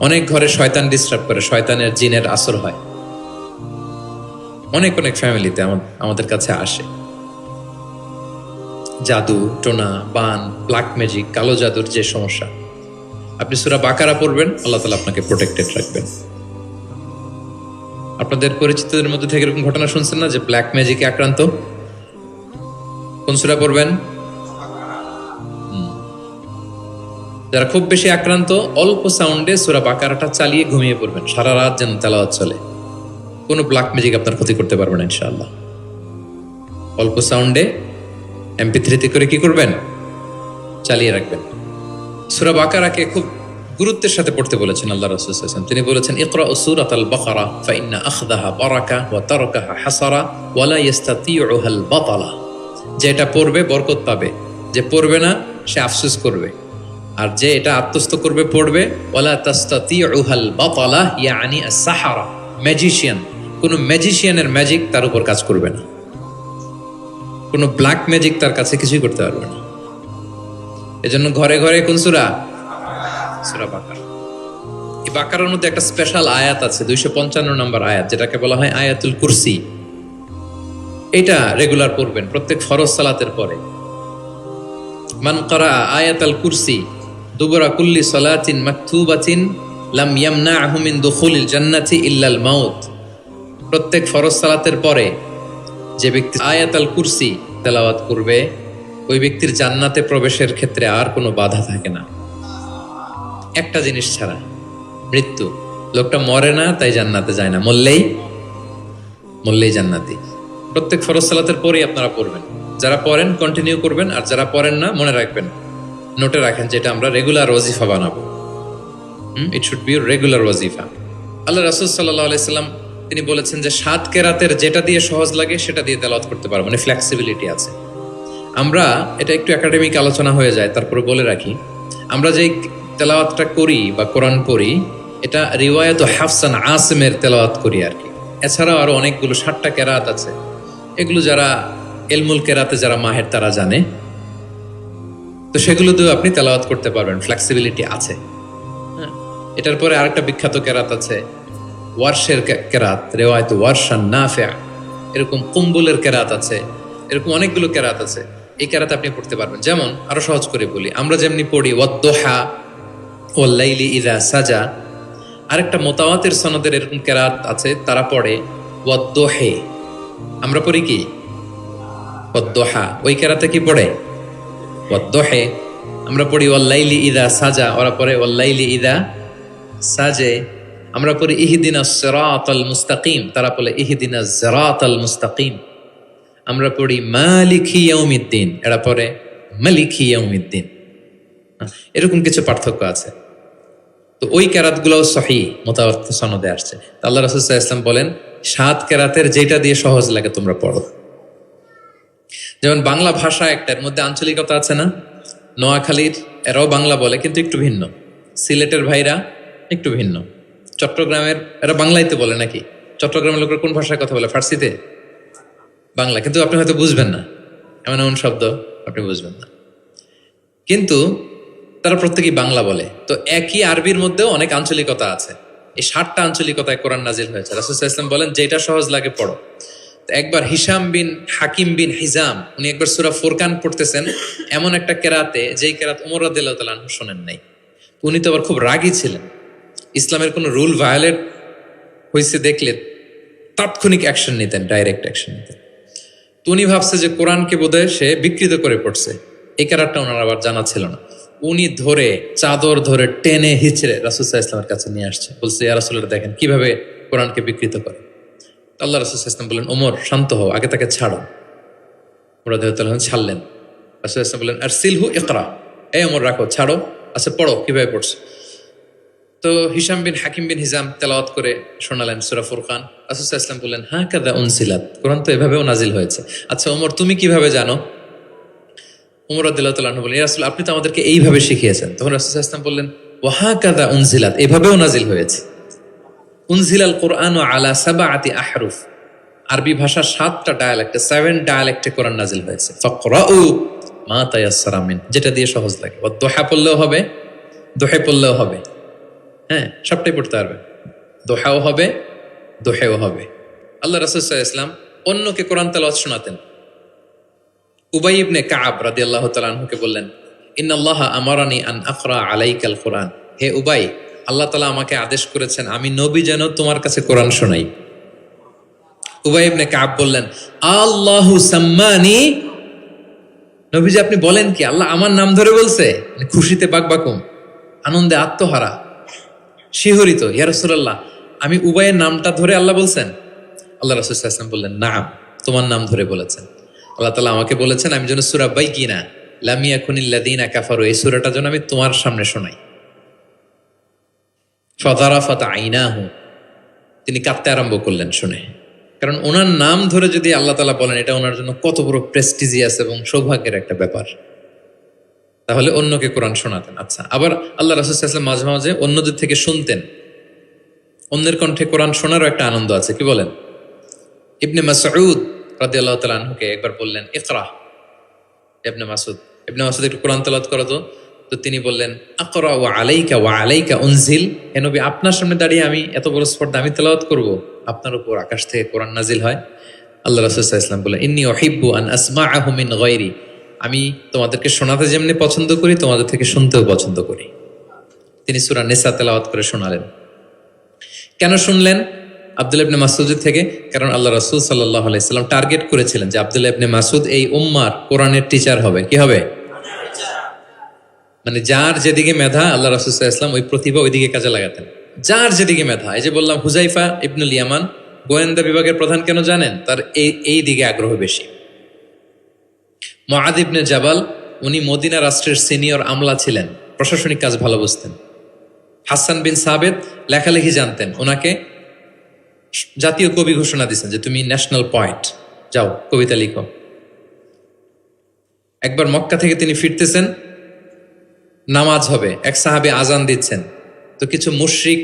অনেক ঘরে শয়তান ডিস্টার্ব করে, শয়তানের জিনের আসর হয়। অনেক অনেক ফ্যামিলিতে আমাদের কাছে আসে জাদু টোনা, বান, ব্ল্যাক ম্যাজিক, কালো জাদুর যে সমস্যা। আপনি সূরা বাকারা পড়বেন, আল্লাহ তাআলা আপনাকে প্রোটেক্টেড রাখবেন। আপনাদের পরিচিতদের মধ্যে থেকে এরকম ঘটনা শুনছেন না যে ব্ল্যাক ম্যাজিকে আক্রান্ত? কোন সূরা পড়বেন? যারা খুব বেশি আক্রান্ত, অল্প সাউন্ডে সূরা বাকারাটা চালিয়ে ঘুমিয়ে পড়বেন, সারা রাত যেন তেলাওয়াত চলে। কোনো ব্ল্যাক ম্যাজিক আপনার ক্ষতি করতে পারবে না ইনশাআল্লাহ। অল্প সাউন্ডে MP3 করে কি করবেন? চালিয়ে রাখবেন। সূরা বাকারাকে খুব গুরুত্বের সাথে পড়তে বলেছেন আল্লাহ রাসূল সাল্লাল্লাহু আলাইহি ওয়াসাল্লাম। তিনি বলেছেন ইকরাউ সূরাতাল বাকারা ফাইন্না আখযাহা বারাকা ওয়া তারকাহা হাসারা ওয়া লা ইস্তাতিউহাল বাতালা। যে এটা পড়বে বরকত পাবে, যে পড়বে না সে আফসোস করবে। আর যে এটা আত্মস্থ করবে, পড়বে, ওয়ালা তাস্তাতিউহাল বাতালা ইয়ানি আস-সাহারা, ম্যাজিশিয়ান, কোন ম্যাজিশিয়ানের ম্যাজিক তার উপর কাজ করবে না, কোন ব্ল্যাক ম্যাজিক তার কাছে কিছুই করতে পারবে না। এজন্য ঘরে ঘরে কোন সূরা? সূরা বাকারা। এই বাকারার মধ্যে একটা স্পেশাল আয়াত আছে, 255 নম্বর আয়াত, যেটাকে বলা হয় আয়াতুল কুরসি। এটা রেগুলার পড়বেন প্রত্যেক ফরজ সালাতের পরে। মান ক্বারা আয়াতুল কুরসি দুবরা কুল্লি সালাতিন মাকতুবাতিন লাম ইয়ামনাহু মিন দুখুলিল জান্নাতি ইল্লাল মাউত। প্রত্যেক ফরজ সালাতের পরে যে ব্যক্তি আয়াতুল কুরসি তেলাওয়াত করবে, ওই ব্যক্তির জান্নাতে প্রবেশের ক্ষেত্রে আর কোনো বাধা থাকে না, একটা জিনিস ছাড়া, মৃত্যু। লোকটা মরে না তাই জান্নাতে যায় না, মরলেই জান্নাতি। প্রত্যেক ফরজ সালাতের পরেই আপনারা পড়বেন। যারা পড়েন কন্টিনিউ করবেন, আর যারা পড়েন না মনে রাখবেন, নোটে রাখেন, যেটা আমরা রেগুলার ওয়াজিফা বানাবো। ইট শুড বি রেগুলার ওয়াজিফা। আল্লাহ রাসূল সাল্লাল্লাহু আলাইহি সাল্লাম তিনি বলেছেন যে 7 কেরাতের যেটা দিয়ে সহজ লাগে সেটা দিয়ে তেলাওয়াত করতে পারবো, মানে ফ্লেক্সিবিলিটি আছে। আমরা এটা একটু একাডেমিক আলোচনা হয়ে যায়, তারপরে বলে রাখি, আমরা যেই তেলাওয়াতটা করি বা কোরআন পড়ি এটা রিওয়ায়াত হাফসান আসিমের তেলাওয়াত করি আর কি। এছাড়াও আরো অনেকগুলো 7টা কেরাত আছে, এগুলো যারা এলমুল কেরাতে যারা মাহের তারা জানে, তো সেগুলো দিয়েও আপনি তেলাওয়াত করতে পারবেন, ফ্লেক্সিবিলিটি আছে। হ্যাঁ, এটার পরে আরেকটা বিখ্যাত কেরাত আছে ওয়ার্শের কেরাত, রেওয়ায়ত ওয়ার্শান নাফিআ, এরকম কুম্বুলের কেরাত আছে, এরকম অনেকগুলো কেরাত আছে। এই কেরাত আপনি পড়তে পারবেন। যেমন আরো সহজ করে বলি, আমরা যেমনি পড়ি ওয়াদ-দুহা ওয়াল-লাইলি ইযা সাজা, আরেকটা মুতাওয়াতির সনদের এরকম কেরাত আছে, তারা পড়ে ওয়াদ-দুহি। আমরা পড়ি কি ওয়াদ-দুহা, ওই কেরাতে কি পড়ে ওয়াদ-দুহি। আমরা পড়ি ওয়াল-লাইলি ইযা সাজা, ওরা পড়ে ওয়াল-লাইলি ইযা সাজে। আমরা পড়ি ইহদিনাস সিরাতাল মুস্তাকিম, তারা বলে ইহদিনাজ সিরাতাল মুস্তাকিম। আমরা পড়ি মালিকি ইয়াউমিদ্দিন, এরা পড়ে মালিকি ইয়াউমিদ্দিন। এরকম কিছু পার্থক্য আছে। তো ওই কেরাতগুলোও সহিহ মুতাওয়াত্তির সনদে আসছে। আল্লাহ রাসূল সাল্লাল্লাহু আলাইহি ওয়াসাল্লাম বলেন 7 কেরাতের যেটা দিয়ে সহজ লাগে তোমরা পড়ো। যেমন বাংলা ভাষা একটার মধ্যে আঞ্চলিকতা আছে না, নোয়াখালীর এরাও বাংলা বলে কিন্তু একটু ভিন্ন, সিলেটের ভাইরা একটু ভিন্ন, চট্টগ্রামের এরা বাংলাইতে বলে নাকি, চট্টগ্রামের লোকেরা কোন ভাষায় কথা বলে, ফার্সিতে, বাংলা, কিন্তু আপনি হয়তো বুঝবেন না, এমন এমন শব্দ আপনি বুঝবেন না, কিন্তু তারা প্রত্যেকেই বাংলা বলে। তো একই আরবির মধ্যেও অনেক আঞ্চলিকতা আছে। এই 7টা আঞ্চলিকতায় কোরআন নাজিল হয়েছে। রাসূল সাল্লাল্লাহু আলাইহি ওয়াসাল্লাম বলেন যেটা সহজ লাগে পড়ো। তো একবার হিশাম বিন হাকিম বিন হিজাম উনি একবার সূরা ফুরকান পড়তেছেন এমন একটা কেরাতে, যেই কেরাত ওমর রাদিয়াল্লাহু তাআলা আনহু শোনেন নাই। উনি তো আবার খুব রাগী ছিলেন, ইসলামের কোনো রুল ভায়োলেট হয়েছে দেখলে তাৎক্ষণিক অ্যাকশন নিতেন, ডাইরেক্ট অ্যাকশন নিতেন। তো উনি ভাবছে যে কোরআনকে বোধহয় সে বিকৃত করে পড়ছে, এই কেরাতটা ওনার আবার জানা ছিল না। উনি ধরে চাদর ধরে টেনে হিচড়ে রাসূল সাল্লাল্লাহু আলাইহি ওয়াসাল্লামের কাছে নিয়ে আসছে, বলছে ইয়া রাসূলুল্লাহ দেখেন কিভাবে কোরআনকে বিকৃত করে। আল্লাহ রাসূল সাল্লাল্লাহু আলাইহি ওয়াসাল্লাম বললেন ওমর শান্ত হও, আগে তাকে ছাড়ো। ওমর রাদিয়াল্লাহু তাআলা ছাড়লেন। রাসূল সাল্লাল্লাহু আলাইহি ওয়াসাল্লাম বললেন আরসিলহু ইকরা, এই ওমর রাখো, ছাড়ো, আচ্ছা পড়ো কিভাবে পড়ছে। তো হিশাম বিন হাকিম বিন হিজাম তেলাওয়াত করে শোনালেন সূরা ফুরকান। রাসূল সাল্লাল্লাহু আলাইহি ওয়াসাল্লাম বললেন হাকাযা উনজিলাত, কোরআন তো এভাবেও নাজিল হয়েছে। আচ্ছা ওমর তুমি কিভাবে জানো? ওমর রাদিয়াল্লাহু তাআলা বললেন ইয়া রাসূল আপনি তো আমাদেরকে এইভাবে শিখিয়েছেন। তখন রাসূল সাল্লাল্লাহু আলাইহি ওয়াসাল্লাম বললেন ওয়া হাকাযা উনজিলাত, এভাবেও নাজিল হয়েছে। উনজিলাল কুরআনু আলা সাবআতি আহরুফ, আরবি ভাষা 7টা ডায়ালেক্টে, 7 ডায়ালেক্টে কোরআন নাজিল হয়েছে। ফাকরাউ মা তায়াসসারা মিন, যেটা দিয়ে সহজ লাগে। ওয়া দুহা পড়লেও হবে, দোহে পড়লেও হবে, হ্যাঁ সবটাই পড়তে পারবে, দোহাও হবে দোহেও হবে। আল্লাহ রাসূল সাল্লাল্লাহু আলাইহি ওয়াসাল্লাম অন্যকে কোরআন তেলাওয়াত শোনাতেন। উবাই ইবনে কাব রাদিয়াল্লাহু তাআলা আনহুকে বললেন ইন্নাল্লাহা আমারানি আন আকরা আলাইকাল কুরআন, হে উবাই আল্লাহ তাআলা আমাকে আদেশ করেছেন আমি নবী যেন তোমার কাছে কোরআন শোনাই। উবাই ইবনে কাব বললেন আল্লাহু সাম্মানি, নবীজি আপনি বলেন কি, আল্লাহ আমার নাম ধরে বলছে? মানে খুশিতে বাকবাকুম, আনন্দে আত্মহারা, শিহরিত, ইয়া রাসূলুল্লাহ আমি উবাইয়ের নামটা ধরে আল্লাহ বলছেন? আল্লাহ রাসূল সাল্লাল্লাহু আলাইহি ওয়াসাল্লাম বললেন নাম, তোমার নাম ধরে বলেছেন। আল্লাহ তাআলা আমাকে বলেছেন আমি যেন সূরা বাইকিনা লাম ইয়াকুনিল্লাযীনা কাফারু, এই সূরাটা যেন আমি তোমার সামনে শোনাই। ফাযারাফাত আইনাহু, তিনি কাঁদতে আরম্ভ করলেন শুনে, কারণ ওনার নাম ধরে যদি আল্লাহ তাআলা বলেন এটা ওনার জন্য কত বড় প্রেস্টিজিয়াস এবং সৌভাগ্যের একটা ব্যাপার। তাহলে অন্যকে কোরআন শোনাতেন। আচ্ছা, আবার আল্লাহ রাসূল সাল্লাল্লাহু আলাইহি ওয়াসাল্লাম মাঝে মাঝে অন্যদের থেকে শুনতেন, অন্যের কণ্ঠে কোরআন শোনারও একটা আনন্দ আছে, কি বলেন? ইবনে মাসউদ রাদিয়াল্লাহু তাআলা আনহুকে একবার বললেন ইকরা, ইবনে মাসউদ একটু কোরআন তেলাওয়াত করো তো। তো তিনি বললেন আকরা ওয়া আলাইকা উনজিল, হে নবী আপনার সামনে দাঁড়িয়ে আমি এত বড় স্পর্ধা আমি তেলাওয়াত করব, আপনার উপর আকাশ থেকে কোরআন নাজিল হয়। আল্লাহ রাসূল সাল্লাল্লাহু আলাইহি ওয়াসাল্লাম বললেন ইন্নী উহিব্বু আন আসমাআহু মিন গায়রি, আমি তোমাদেরকে শোনাতে যেমনি পছন্দ করি তোমাদের থেকে শুনতেও পছন্দ করি। তিনি সূরা নিসা তেলাওয়াত করে শোনালেন। কেন শুনলেন? আব্দুল্লাহ ইবনে মাসউদের থেকে, কারণ আল্লাহ রাসূল সাল্লাল্লাহু আলাইহি সাল্লাম টার্গেট করেছিলেন যে আব্দুল্লাহ ইবনে মাসউদ এই উম্মার কোরআনের টিচার হবে। কি হবে? মানে যার যেদিকে মেধা আল্লাহ রাসূল সাল্লাল্লাহু আলাইহি ওয়াসাল্লাম ওই প্রতিভা ওইদিকে কাজে লাগাতেন। যার যেদিকে মেধা, এই যে বললাম হুযাইফা ইবনুল ইয়ামান গোয়েন্দা বিভাগের প্রধান, কেন জানেন? তার এই দিকে আগ্রহ বেশি। মুআয ইবনে জাবাল উনি মদিনা রাষ্ট্রের সিনিয়র আমলা ছিলেন, প্রশাসনিক কাজ ভালো বুঝতেন। হাসান বিন সাবেত লেখালেখি জানতেন, ওনাকে জাতীয় কবি ঘোষণা দিচ্ছেন যে তুমি ন্যাশনাল পয়েন্ট, যাও কবিতা লিখো। একবার মক্কা থেকে তিনি ফিরতেছেন, নামাজ হবে, এক সাহাবী আজান দিচ্ছেন, তো কিছু মুশরিক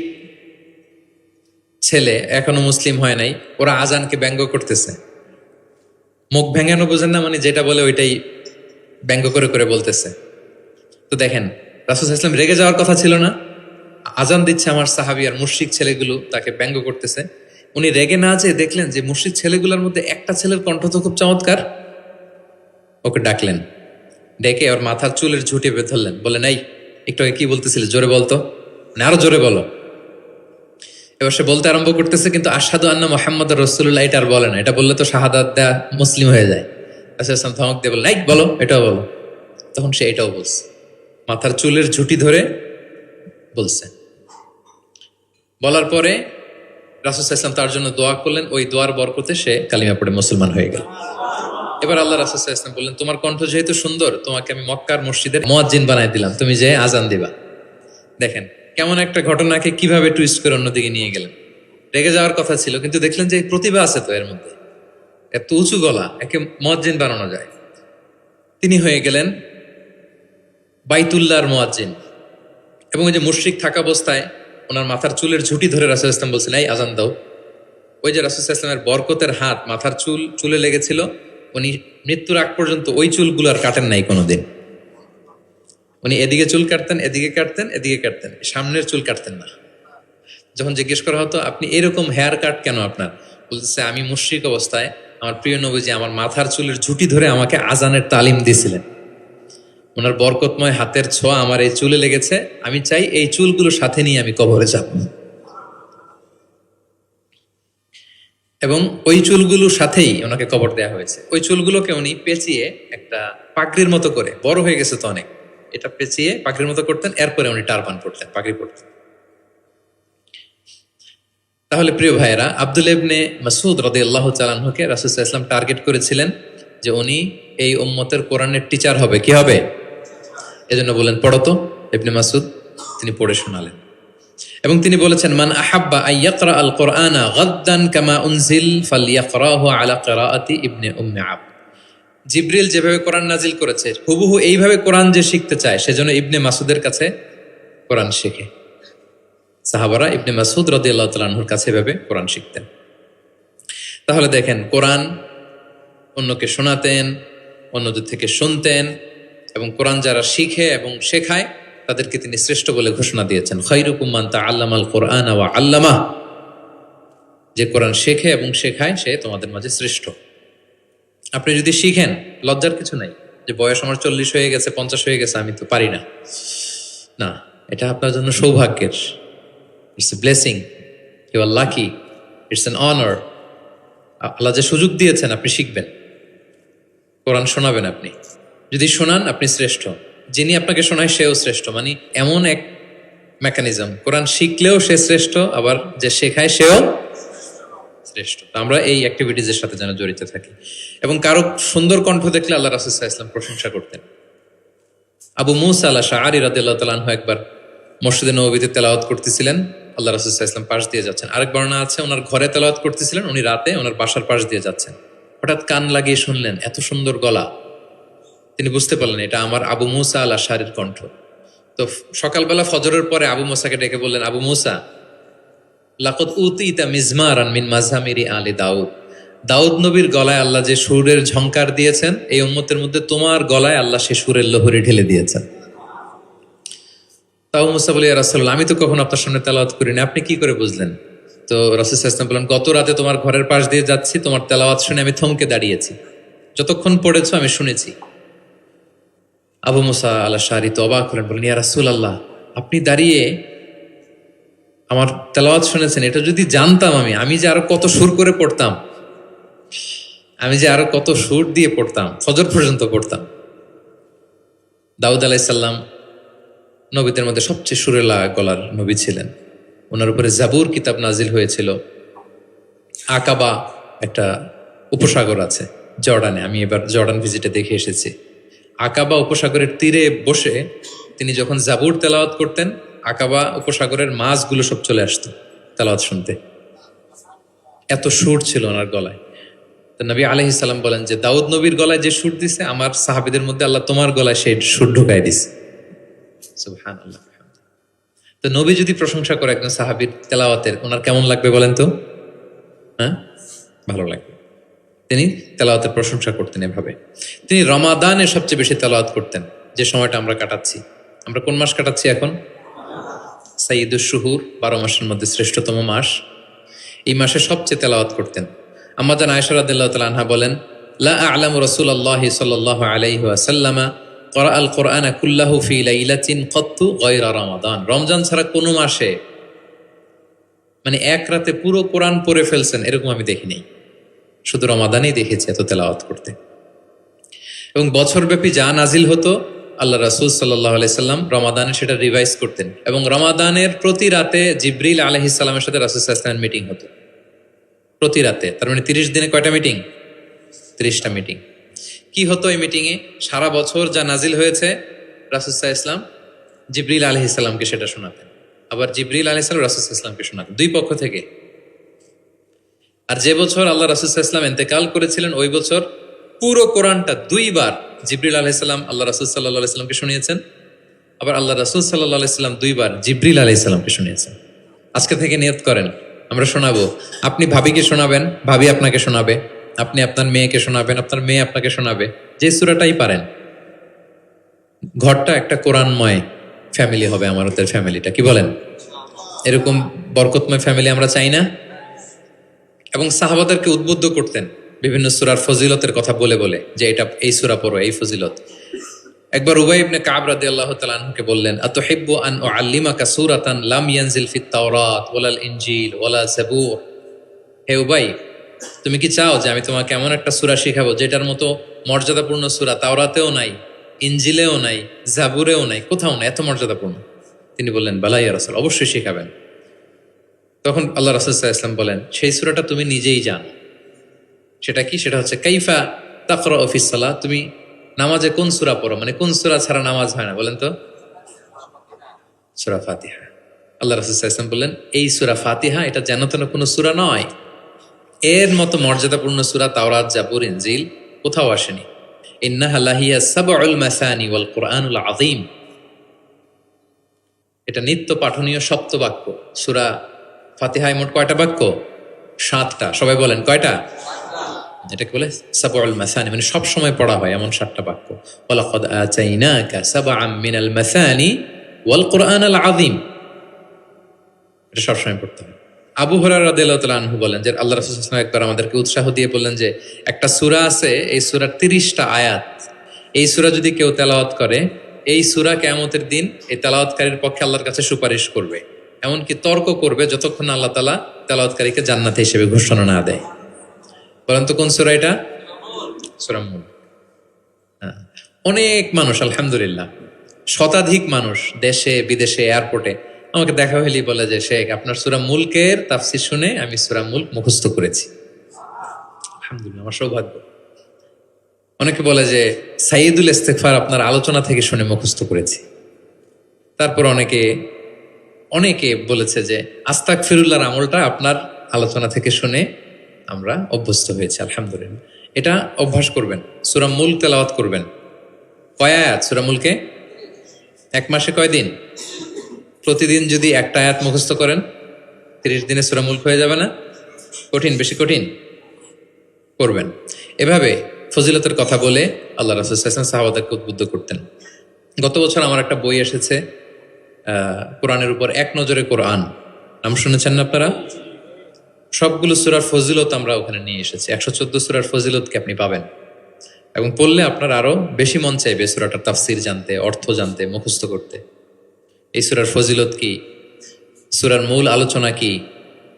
ছেলে এখনো মুসলিম হয় নাই, ওরা আজানকে ব্যঙ্গ করতেছে। মুখ ভেঙানো বোঝেন না, মানে যেটা বলে ওইটাই ব্যঙ্গ করে করে বলতেছে। তো দেখেন রাসূল সাল্লাল্লাহু আলাইহি ওয়াসাল্লাম রেগে যাওয়ার কথা ছিল না, আজান দিচ্ছে আমার সাহাবী আর মুশরিক ছেলেগুলো তাকে ব্যঙ্গ করতেছে। উনি রেগে না যেয়ে দেখলেন যে মুশরিক ছেলেগুলোর মধ্যে একটা ছেলের কণ্ঠ তো খুব চমৎকার, ওকে ডাকলেন, ডেকে ওর মাথার চুলের ঝুঁটি বেঁধে ধরলেন, বলেন এই একটু আগে কি বলতেছিলে, জোরে বলতো, মানে আরো জোরে বলো। এবার সে বলতে আরম্ভ করতেছে, কিন্তু আশহাদু আন্না মুহাম্মাদুর রাসূলুল্লাহ এটা আর বলে না, এটা বললে তো শাহাদাত দেয়া মুসলিম হয়ে যায়। রাসূল সাল্লাল্লাহু আলাইহি ওয়াসাল্লাম ধমক দিয়ে বললেন, এই বলো, এটাও বলো। তখন সে এটাও বলছে, মাথার চুলের ঝুঁটি ধরে বলছে। বলার পরে রাসূল সাল্লাল্লাহু আলাইহি ওয়াসাল্লাম তার জন্য দোয়া করলেন, ওই দোয়ার বরকতে সে কালিমা পড়ে মুসলমান হয়ে গেল। এবার আল্লাহ রাসূল সাল্লাল্লাহু আলাইহি ওয়াসাল্লাম বললেন, তোমার কণ্ঠ যেহেতু সুন্দর, তোমাকে আমি মক্কার মসজিদের মুয়াজ্জিন বানাই দিলাম, তুমি যে আজান দিবা। দেখেন কেমন একটা ঘটনাকে কিভাবে টুইস্ট করে অন্যদিকে নিয়ে গেলেন। রেগে যাওয়ার কথা ছিল, কিন্তু দেখলেন যে প্রতিভা আছে তো এর মধ্যে, এত উঁচু গলা, একে মুয়াজ্জিন বানানো যায়। তিনি হয়ে গেলেন বাইতুল্লাহর মুয়াজ্জিন। এবং ওই যে মুশরিক থাকা অবস্থায় ওনার মাথার চুলের ঝুঁটি ধরে রাসূল সাল্লাল্লাহু আলাইহি ওয়াসাল্লাম বলছেন, এই আজান দাও। ওই যে রাসূল সাল্লাল্লাহু আলাইহি ওয়াসাল্লামের বরকতের হাত মাথার চুলে লেগেছিল, উনি মৃত্যুর আগ পর্যন্ত ওই চুলগুলো আর কাটেন নাই কোনোদিন। উনি এদিকে চুল কাটতেন, এদিকে কাটতেন, এদিকে কাটতেন, সামনের চুল কাটতেন না। যখন জিজ্ঞেস করা হতো আপনি এরকম হেয়ার কাট কেন আপনার, বলতেছে আমি মুশরিক অবস্থায় আমার প্রিয় নবীজি আমার মাথার চুলের ঝুঁটি ধরে আমাকে আজানের তালিম দিয়েছিলেন, ওনার বরকতময় হাতের ছোঁয়া আমার এই চুলে লেগেছে, আমি চাই এই চুলগুলো সাথে নিয়ে আমি কবরে যাব। এবং ওই চুলগুলো সাথেই ওনাকে কবর দেয়া হয়েছে। ওই চুলগুলোকে উনি পেঁচিয়ে একটা পাগড়ির মতো করে, বড় হয়ে গেছে তো অনেক, এটা পেঁচিয়ে পাগড়ির মতো করতেন, এরপরে উনি টারবান পড়তেন, পাগড়ি পড়তেন। তাহলে প্রিয় ভাইয়েরা, আব্দুল্লাহ ইবনে মাসউদ রাদিয়াল্লাহু তাআলা আনহুকে রাসূল সাল্লাল্লাহু আলাইহি ওয়াসাল্লাম টার্গেট করেছিলেন যে উনি এই উম্মতের কোরআনের টিচার হবে। কি হবে? এজন্য বলেন পড়ো তো ইবনে মাসউদ, তিনি পড়ে শোনালেন। এবং তিনি বলেছেন, মান আহাব্বা আন ইয়াকরা আল কোরআনা গাদ্দান কামা উনজিল ফালইয়াকরাহু আলা কিরাআতি ইবনে উম্মি আবদ। জিবরিল যেভাবে কোরআন নাজিল করেছে হুবহু এইভাবে কোরআন যে শিখতে চায়, সেজন্য ইবনে মাসউদের কাছে কোরআন শেখে। সাহাবারা ইবনে মাসউদ রাদিয়াল্লাহু তাআলা আনহুর কাছে এভাবে কোরআন শিখতেন। তাহলে দেখেন, কোরআন অন্যকে শোনাতেন, অন্যদের থেকে শুনতেন, এবং কোরআন যারা শিখে এবং শেখায় তাদেরকে তিনি শ্রেষ্ঠ বলে ঘোষণা দিয়েছেন, খায়রুকুম মান তাআল্লামাল কুরআনা ওয়া আল্লামা। যে কোরআন শেখে এবং শেখায় সে তোমাদের মাঝে শ্রেষ্ঠ। আপনি যদি শিখেন, লজ্জার কিছু নাই যে বয়স আমার 40 হয়ে গেছে, 50 হয়ে গেছে, আমি তো পারি না। না, এটা আপনার জন্য সৌভাগ্যের, it's a blessing, you are lucky, it's an honour. আল্লাহ যে সুযোগ দিয়েছেন আপনি শিখবেন, কোরআন শোনাবেন। আপনি যদি শোনান আপনি শ্রেষ্ঠ, যিনি আপনাকে শোনায় সেও শ্রেষ্ঠ। মানে এমন এক মেকানিজম, কোরআন শিখলেও সে শ্রেষ্ঠ, আবার যে শেখায় সেও শ্রেষ্ঠ। আমরা এই অ্যাক্টিভিটিজের সাথে যেন জড়িত থাকি। এবং কারো সুন্দর কণ্ঠ দেখলে আল্লাহ রাসূল সাল্লাল্লাহু আলাইহি ওয়াসাল্লাম প্রশংসা করতেন। আবু মুসা আল-আশআরী রাদিয়াল্লাহু তাআলা আনহু একবার মসজিদে নববীতে তেলাওয়াত করতেছিলেন, আল্লাহ রাসূল সাল্লাল্লাহু আলাইহি ওয়াসাল্লাম পাশ দিয়ে যাচ্ছেন। আরেক বর্ণনা আছে ওনার ঘরে তেলাওয়াত করতেছিলেন, উনি রাতে ওনার বাসার পাশ দিয়ে যাচ্ছেন। হঠাৎ কান লাগিয়ে শুনলেন এত সুন্দর গলা, তিনি বুঝতে পারলেন এটা আমার আবু মুসা আল-আশআরীর কণ্ঠ। তো সকালবেলা ফজরের পরে আবু মুসাকে ডেকে বললেন, আবু মুসা, লাকাদ উতিতা মিজমারান মিন মাযহামিরি আলি দাউদ। দাউদ নবীর গলায় আল্লাহ যে সুরের ঝংকার দিয়েছেন, এই উম্মতের মধ্যে তোমার গলায় আল্লাহ সে সুরের লহরী ঢেলে দিয়েছেন। তাও মুসা বলে, ইয়া রাসূলুল্লাহ, আমি তো কখনো আপনার সামনে তেলাওয়াত করিনি, আপনি কি করে বুঝলেন? তো রাসূল সাল্লাল্লাহু আলাইহি ওয়াসাল্লাম বললেন, গত রাতে তোমার ঘরের পাশ দিয়ে যাচ্ছি, তোমার তেলাওয়াত শুনে আমি থমকে দাঁড়িয়েছি, যতক্ষণ পড়েছো আমি শুনেছি। আবু মুসা আল-আশআরী তো অবাক হলেন, বললেন, ইয়া রাসূলুল্লাহ, আপনি দাঁড়িয়ে আমার তেলাওয়াত শুনেছেন, এটা যদি জানতাম আমি যে আরো কত সুর করে পড়তাম, আমি যে আরো কত সুর দিয়ে পড়তাম, ফজর পর্যন্ত পড়তাম। দাউদ আলাইহিস সালাম নবীদের মধ্যে সবচেয়ে সুরেলা গলার নবী ছিলেন। ওনার উপরে জাবুর কিতাব নাজিল হয়েছিল। আকাবা একটা উপসাগর আছে জর্ডানে, আমি এবার জর্ডান ভিজিটে দেখে এসেছি। আকাবা উপসাগরের তীরে বসে তিনি যখন জাবুর তেলাওয়াত করতেন, আকাবা উপসাগরের মাছগুলো সব চলে আসতো তেলাওয়াত শুনতে, এত সুর ছিল ওনার গলায়। তো নবী আলাইহিস সালাম বলেন যে দাউদ নবীর গলায় যে সুর দিছে, আমার সাহাবীদের মধ্যে আল্লাহ তোমার গলায় সেই সুর ঢুকাই দিছে। সুবহানাল্লাহ। তো নবী যদি প্রশংসা করে একজন সাহাবীর তেলাওয়াতের, ওনার কেমন লাগবে বলেন তো? হ্যাঁ, ভালো লাগবে। তিনি তেলাওয়াতের প্রশংসা করতেন এভাবে। তিনি রমাদানে সবচেয়ে বেশি তেলাওয়াত করতেন, যে সময়টা আমরা কাটাচ্ছি। আমরা কোন মাস কাটাচ্ছি এখন? সাইয়্যিদুশ শুহুর, 12 মাসের মধ্যে শ্রেষ্ঠতম মাস। এই মাসে সবচেয়ে তেলাওয়াত করতেন। আম্মা জান আয়েশা রাদিয়াল্লাহু তাআলা আনহা বলেন, লা আ'লামু রাসূলুল্লাহি সাল্লাল্লাহু আলাইহি ওয়াসাল্লামা ক্বরাআল কুরআনা কুল্লাহু ফি লাইলাতিন ক্বাত্তু গায়রা রমাদান। রমজান ছাড়া কোনো মাসে মানে এক রাতে পুরো কোরআন পড়ে ফেলছেন এরকম আমি দেখিনি, শুধু রমাদানেই দেখেছি এত তেলাওয়াত করতে। এবং বছরব্যাপী যা নাজিল হতো আল্লাহ রাসূল সাল্লাল্লাহু আলাইহি সাল্লাম রমাদানে সেটা রিভাইজ করতেন। এবং রমাদানের প্রতি রাতে জিবরিল আলাইহিস সালামের সাথে রাসূল সাল্লাল্লাহু আলাইহি ওয়াসাল্লামের মিটিং হতো প্রতি রাতে। তার মানে 30 দিনে কয়টা মিটিং? 30টা মিটিং। কি হতো এই মিটিংয়ে? সারা বছর যা নাজিল হয়েছে রাসূল সাল্লাল্লাহু আলাইহি ওয়াসাল্লাম জিবরিল আলাইহিস সালামকে সেটা শোনাতেন, আবার জিবরিল আলাইহিস সালাম রাসূল সাল্লাল্লাহু আলাইহি ওয়াসাল্লামকে শোনাতেন, দুই পক্ষ থেকে। আর যে বছর আল্লাহ রাসূল সাল্লাল্লাহু আলাইহি ওয়াসাল্লাম ইন্তেকাল করেছিলেন ওই বছর পুরো কোরআনটা দুইবার জিবরিল আলাইহিস সালাম আল্লাহ রাসূল সাল্লাল্লাহু আলাইহি ওয়াসাল্লামকে শুনিয়েছেন, আবার আল্লাহ রাসূল সাল্লাল্লাহু আলাইহি ওয়াসাল্লাম দুইবার জিবরিল আলাইহিস সালামকে শুনিয়েছেন। আজকে থেকে নিয়ত করেন, আমরা শোনাবো। আপনি ভাবিকে শোনাবেন, ভাবি আপনাকে শোনাবে, আপনি আপনার মেয়েকে শোনাবেন, আপনার মেয়ে আপনাকে শোনাবে, যে সূরাটাই পারেন। ঘরটা একটা কোরআনময় ফ্যামিলি হবে আমাদের ফ্যামিলিটা, কি বলেন? এরকম বরকতময় ফ্যামিলি আমরা চাই না? এবং সাহাবাদেরকে উদ্বুদ্ধ করতেন বিভিন্ন সূরার ফজিলতের কথা বলে বলে, যে এটা এই সূরা পড়ো, এই ফজিলত। একবার উবাই ইবনে কাব রাদিয়াল্লাহু তাআলা আনহুকে বললেন, আতুহিব্বু আন উআল্লিমাকা সূরাতান লাম ইয়ানজিল ফিত তাওরাত ওয়ালাল ইনজিল ওয়ালা জাবুর। হে উবাই, তুমি কি চাও যে আমি তোমাকে এমন একটা সূরা শিখাবো যেটার মতো মর্যাদাপূর্ণ সূরা তাওরাতেও নাই, ইনজিলেও নাই, জাবুরেও নাই, কোথাও নাই, এত মর্যাদাপূর্ণ? তিনি বললেন, বালা ইয়া রাসূল, অবশ্যই শিখাবেন। তখন আল্লাহ রাসূল সাল্লাল্লাহু আলাইহি ওয়াসাল্লাম বলেন, সেই সূরাটা তুমি নিজেই জানো। সেটা কি? সেটা হচ্ছে কাইফা তাকরাউ ফিস সালাত। তুমি নামাজে কোন সূরা পড়ো, মানে কোন সূরা ছাড়া নামাজ হয় না, বলেন তো? সূরা ফাতিহা। আল্লাহ রাসূল সাল্লাল্লাহু আলাইহি ওয়াসাল্লাম বললেন, এই সূরা ফাতিহা এটা যেন তেন কোনো সূরা নয়, এর মতো মর্যাদাপূর্ণ সূরা তাওরাত, জাবুর, ইনজিল কোথাও আসেনি। ইন্নাহা লাহিয়া সাবউল মাসানি ওয়াল কুরআনুল আযীম। এটা নিত্য পাঠনীয় সপ্তবাক্য সূরা ফাতিহায়। মোট কয়টা বাক্য? 7টা। সবাই বলেন কয়টা? এটাকে বলে সাবউল মাসানি, মানে সব সময় পড়া হয় এমন 7টা বাক্য। ওয়ালাকাদ আতাইনাকা সাবআম মিনাল মাসানি ওয়াল কুরআনুল আযীম। এটা সব সময় পড়তে হয়। আবু হুরায়রা রাদিয়াল্লাহু তাআলা আনহু বলেন যে আল্লাহ রাসূল সাল্লাল্লাহু আলাইহি ওয়াসাল্লাম একবার আমাদেরকে উৎসাহ দিয়ে বললেন যে একটা সূরা আছে, এই সূরার 30টা আয়াত। এই সূরা যদি কেউ তেলাওয়াত করে, এই সূরা কিয়ামতের দিন এই তেলাওয়াতকারীর পক্ষে আল্লাহর কাছে সুপারিশ করবে, এমনকি তর্ক করবে যতক্ষণ না আল্লাহ তাআলা তেলাওয়াতকারীকে জান্নাতি হিসেবে ঘোষণা না দেয়। বলেন তো কোন সূরা এটা? সূরা মুলক। অনেক মানুষ, আলহামদুলিল্লাহ শতাধিক মানুষ দেশে বিদেশে এয়ারপোর্টে আমাকে দেখা হইলেই বলে যে শেখ, আপনার সূরা মুলকের তাফসীর শুনে আমি সূরা মুলক মুখস্থ করেছি। আলহামদুলিল্লাহ, আমার সৌভাগ্য। অনেকে বলে যে সাইয়্যিদুল ইস্তিগফার আপনার আলোচনা থেকে শুনে মুখস্থ করেছি। তারপর অনেকে বলেছে যে আস্তাগফিরুল্লাহর আমলটা আপনার আলোচনা থেকে শুনে আমরা অভ্যস্ত হয়েছি। আলহামদুলিল্লাহ, এটা অভ্যাস করবেন। সূরা মুলক তেলাওয়াত করবেন। কয় আয়াত সূরা মুলকে? এক মাসে কয় দিন? প্রতিদিন যদি একটা আয়াত মুখস্থ করেন 30 দিনে সূরা মুলক হয়ে যাবে না? কঠিন? বেশি কঠিন? করবেন। এভাবে ফজিলতের কথা বলে আল্লাহ রাসূল সাল্লাল্লাহু আলাইহি ওয়াসাল্লাম সাহাবাদেরকে উদ্বুদ্ধ করতেন। গত বছর আমার একটা বই এসেছে কোরআনের উপর এক নজরে কোরআন, নাম শুনেছেন না আপনারা? সবগুলো সূরার ফজিলত আমরা ওখানে নিয়ে এসেছি। 114 সূরার ফজিলতকে আপনি পাবেন, এবং পড়লে আপনার আরো বেশি মন চাইবে সূরাটার তাফসীর জানতে, অর্থ জানতে, মুখস্থ করতে। এই সূরার ফজিলত কি, সূরার মূল আলোচনা কি,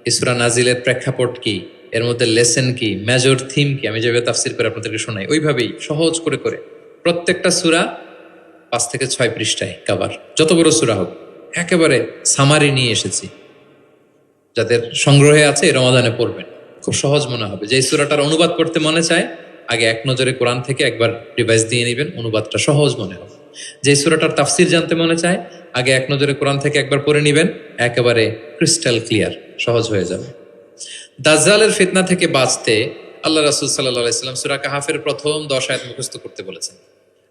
এই সূরা নাজিলের প্রেক্ষাপট কি, এর মধ্যে লেসন কি, মেজর থিম কি, আমি যেভাবে তাফসীর করে আপনাদেরকে শোনাই ওইভাবেই সহজ করে করে প্রত্যেকটা সূরা 5 থেকে 6 পৃষ্ঠায় কভার, যত বড় সূরা হোক একেবারে সামারি নিয়ে এসেছি। যাদের সংগ্রহে আছে এই রমাদানে পড়বেন, খুব সহজ মনে হবে। যে সূরাটার অনুবাদ করতে মনে চায়, আগে এক নজরে কোরআন থেকে একবার রিভাইজ দিয়ে নেবেন, অনুবাদটা সহজ মনে হবে। যে সূরাটার তাফসির জানতে মনে চায় আগে এক নজরে কোরআন থেকে একবার পড়ে নেবেন, একেবারে ক্রিস্টাল ক্লিয়ার, সহজ হয়ে যাবে। দাজ্জালের ফিতনা থেকে বাঁচতে আল্লাহ রাসূল সাল্লাল্লাহু আলাইহি সাল্লাম সূরা কাহাফের প্রথম 10 আয়াত মুখস্থ করতে বলেছেন।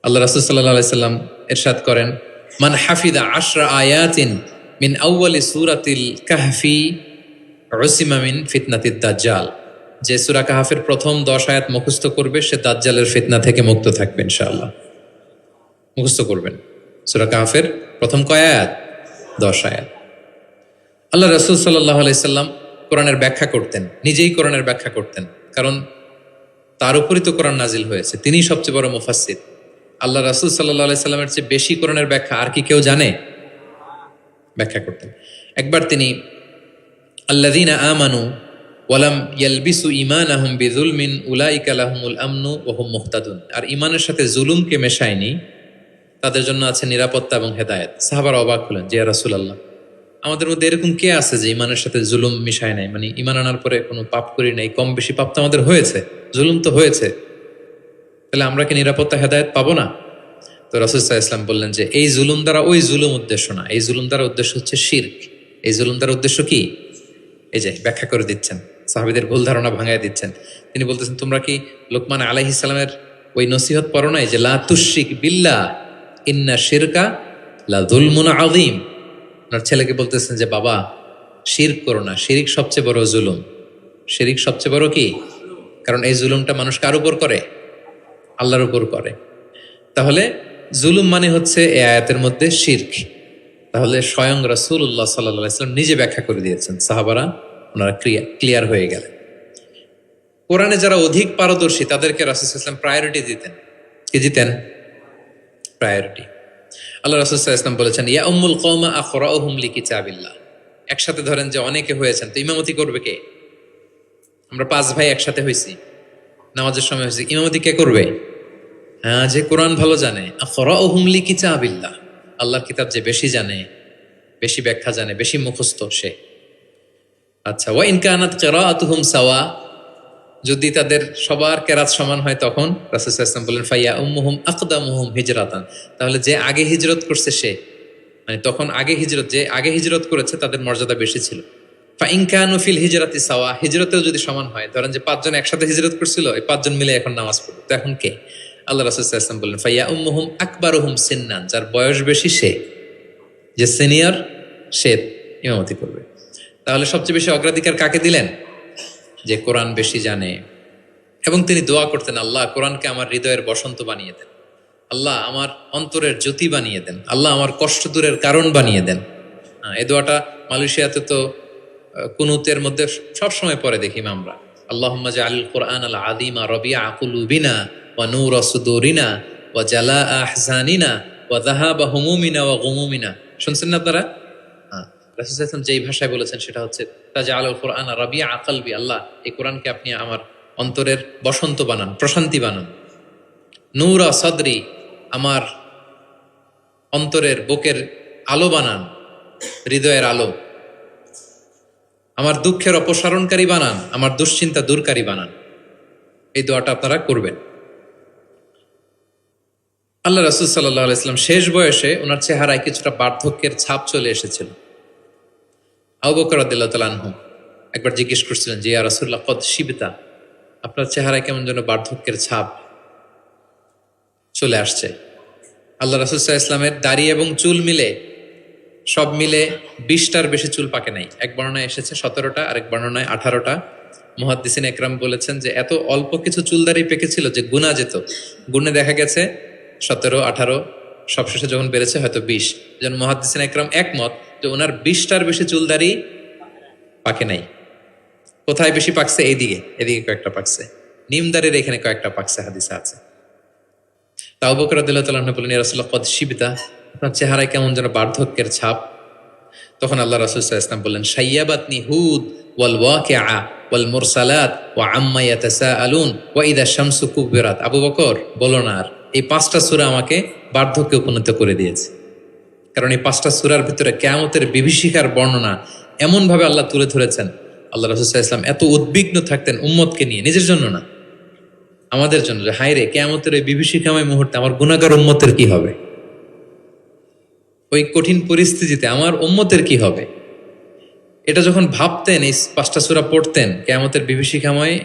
আল্লাহ রাসূল সাল্লাল্লাহু আলাইহি সাল্লাম ইরশাদ করেন, মান হাফিদা 10 আয়াতিন মিন আউয়ালি সূরাতিল কাহফি উসিমা মিন ফিতনাতিদ দাজ্জাল। যে সূরা কাহাফের প্রথম 10 আয়াত মুখস্থ করবে সে দাজ্জালের ফিতনা থেকে মুক্ত থাকবে ইনশাআল্লাহ। মুখস্থ করবেন সূরা কাহাফের প্রথম কয় আয়াত? 10 আয়াত। আল্লাহ রাসূল সাল্লাল্লাহু আলাইহি সাল্লাম কোরআনের ব্যাখ্যা করতেন, নিজেই কোরআনের ব্যাখ্যা করতেন, কারণ তার উপরই তো কোরআন নাজিল হয়েছে, তিনিই সবচেয়ে বড় মুফাসসির। আল্লাহ রাসূল সাল্লাল্লাহু আলাইহি সাল্লামের চেয়ে বেশি কোরআনের ব্যাখ্যা আর কি কেউ জানে? ব্যাখ্যা করতেন। একবার তিনি আল্লাযীনা আমানু ওয়ালাম ইয়ালবিসু ঈমানাহুম বিযুলমিন উলাইকা লাহুমুল আমনু ওয়া হুম মুহতাদুন। আর ঈমানের সাথে জুলুমকে মেশায়নি, তাদের জন্য আছে নিরাপত্তা এবং হেদায়েত। সাহাবারা অবাক হলেন যে ইয়া রাসূলুল্লাহ, আমাদের মধ্যে এরকম কে আছে যে ঈমানের সাথে জুলুম মিশায় নাই, মানে ঈমান আনার পরে কোনো পাপ করি নাই, কম বেশি পাপ তো আমাদের হয়েছে, জুলুম তো হয়েছে, তাহলে আমরা কি নিরাপত্তা হেদায়েত পাবো না? তো রাসূল সাল্লাল্লাহু আলাইহি ওয়াসাল্লাম বললেন যে এই জুলুম দ্বারা ওই জুলুম উদ্দেশ্য না, এই জুলুম দ্বারা উদ্দেশ্য হচ্ছে শিরক। এই জুলুম দ্বারা উদ্দেশ্য কি? এই যে ব্যাখ্যা করে দিচ্ছেন, সাহাবীদের ভুল ধারণা ভাঙায় দিচ্ছেন। তিনি বলতেছেন, তোমরা কি লোকমান আলাইহিস সালামের ওই নসিহত পড়ো নাই যে লা তুশরিক বিল্লাহ ইন্না শিরকা লা যুলমুন আযীম? ওনার ছেলেকে বলতেছেন যে বাবা শিরক করো না, শিরিক সবচেয়ে বড় জুলুম। শিরিক সবচেয়ে বড় কি? কারণ এই জুলুমটা মানুষ কার উপর করে? আল্লাহর উপর করে। তাহলে জুলুম মানে হচ্ছে এই আয়াতের মধ্যে শিরক। তাহলে স্বয়ং রাসূলুল্লাহ সাল্লাল্লাহু আলাইহি ওয়াসাল্লাম নিজে ব্যাখ্যা করে দিয়েছেন, সাহাবারা ওনারা ক্লিয়ার হয়ে গেলেন। কোরআনে যারা অধিক পারদর্শী তাদেরকে রাসূল সাল্লাল্লাহু আলাইহি ওয়াসাল্লাম প্রায়োরিটি দিতেন। কি দিতেন? প্রায়োরিটি। আল্লাহ রাসূল সাল্লাল্লাহু আলাইহি ওয়াসাল্লাম বলেছেন, ইয়া উম্মুল কওমা আকরাউহুম লিকিতাবিল্লাহ। একসাথে ধরেন যে অনেকে হয়েছেন, তো ইমামতি করবে কে? আমরা 5 ভাই একসাথে হইছি, নামাজের সময় হয়েছে, ইমামতি কে করবে? হ্যাঁ, যে কোরআন ভালো জানে। আকরাউহুম লিকিতাবিল্লাহ, আল্লাহর কিতাব যে বেশি জানে, বেশি ব্যাখ্যা জানে, বেশি মুখস্থ সে। আচ্ছা, ওয়া ইন কানাত কিরাআতুহুম সাওয়া, যদি তাদের সবার কেরাত সমান হয় তখন রাসূল সাল্লাল্লাহু আলাইহি ওয়াসাল্লাম বলেন ফাইয়া উম্মুহুম আকদামুহুম হিজরাতান, তাহলে যে আগে হিজরত করছে সে, মানে তখন আগে হিজরত, যে আগে হিজরত করেছে তাদের মর্যাদা বেশি ছিল। ফা ইন কানু ফিল হিজরাতি সাওয়া, হিজরতেও যদি সমান হয়, ধরেন যে 5 জন একসাথে হিজরত করছিল, এই 5 জন মিলে এখন নামাজ পড়বে, তো এখন কে? আল্লাহ রাসূল সাল্লাল্লাহু আলাইহি ওয়াসাল্লাম বললেন ফাইয়া উম্মুহুম আকবারুহুম সিন্নান, যার বয়স বেশি সে, যে সিনিয়র সে ইমামতি করবে। তাহলে সবচেয়ে বেশি অগ্রাধিকার কাকে দিলেন? যে কোরআন বেশি জানে। এবং তিনি দোয়া করতেন, আল্লাহ কোরআনকে আমার হৃদয়ের বসন্ত বানিয়ে দেন, আল্লাহ আমার অন্তরের জ্যোতি বানিয়ে দেন, আল্লাহ আমার কষ্ট দূরের কারণ বানিয়ে দেন। এই দোয়াটা মালয়েশিয়াতে তো কুনুতের মধ্যে সবসময় পরে দেখি আমরা, আল্লাহুম্মা জাআলিল কোরআন আল আযীমা রাবিআ কুলুবিনা ওয়া নূরা সুদুরিনা ওয়া জালাআ আহজানিনা ওয়া যাহাবা হুমুমিনা ওয়া গুমুমিনা। শুনছেন না আপনারা? রাসূল সাল্লাল্লাহু আলাইহি ওয়াসাল্লাম যেই ভাষায় বলেছেন সেটা হচ্ছে তাজআলুল কোরআন রাবিআ কলবি, আল্লাহ এই কোরআনকে আপনি আমার অন্তরের বসন্ত বানান, প্রশান্তি বানান। নূরা সদরি, আমার অন্তরের বুকের আলো বানান, হৃদয়ের আলো। আমার দুঃখের অপসারণকারী বানান, আমার দুশ্চিন্তা দূরকারী বানান। এই দোয়াটা আপনারা করবেন। আল্লাহ রাসূল সাল্লাল্লাহু আলাইহি ওয়াসাল্লাম শেষ বয়সে ওনার চেহারায় কিছুটা বার্ধক্যের ছাপ চলে এসেছিল। আবু বকর রাদিয়াল্লাহু তাআলা আনহু একবার জিজ্ঞেস করছিলেন যে ইয়া রাসূলুল্লাহ কদ শিবতা, আপনার চেহারায় কেমন যেন বার্ধক্যের ছাপ চলে আসছে। আল্লাহ রাসূল সাল্লাল্লাহু আলাইহি ওয়াসাল্লামের দাড়ি এবং চুল মিলে, সব মিলে 20টার বেশি চুল পাকে নাই। এক বর্ণনায় এসেছে 17টা, আরেক বর্ণনায় 18টা। মুহাদ্দিসিন একরাম বলেছেন যে এত অল্প কিছু চুলদারি পেকেছিল যে গুনা যেত, গুণে দেখা গেছে 17, 18, সবশেষে যখন বেড়েছে হয়তো 20। যেন মুহাদ্দিসিন একরাম একমত যে ওনার 20টার বেশি চুলদারি পাকে নাই। কোথায় বেশি পাকছে? এইদিকে, এদিকে কয়েকটা পাকছে, নিমদারের এখানে কয়েকটা পাকছে, হাদিসে আছে। আবু বকর রাদিয়াল্লাহু তাআলা আনহু বললেন ইয়া রাসূলুল্লাহ কদ শিবতা, আপনার চেহারায় কেমন যেন বার্ধক্যের ছাপ। তখন আল্লাহ রাসূল সাল্লাল্লাহু আলাইহি ওয়াসাল্লাম বললেন শাইয়াবাতনি হুদ ওয়াল ওয়াকিআ ওয়াল মুরসালাত ওয়া আম্মা ইয়াতাসাআলুন ওয়া ইযা শামসু কুবিরাত। আবু বকর বলো না আর, এই 5টা সূরা আমাকে বার্ধক্যে উপনীত করে দিয়েছে। কারণ এই 5টা সূরার ভিতরে কিয়ামতের বিভীষিকার বর্ণনা এমন ভাবে আল্লাহ তুলে ধরেছেন। আল্লাহ রাসূল সাল্লাল্লাহু আলাইহি ওয়াসাল্লাম এত উদ্বিগ্ন থাকতেন উম্মতকে নিয়ে, নিজের জন্য না, আমাদের জন্য, যে হায় রে কিয়ামতের এই বিভীষিকাময় মুহূর্তে আমার গুনাহগার উম্মতের কি হবে। ওই কঠিন পরিস্থিতিতে আমার উম্মতের কি হবে, এটা যখন ভাবতেন, এই 5টা সূরা পড়তেন, কিয়ামতের বিভীষিকাময়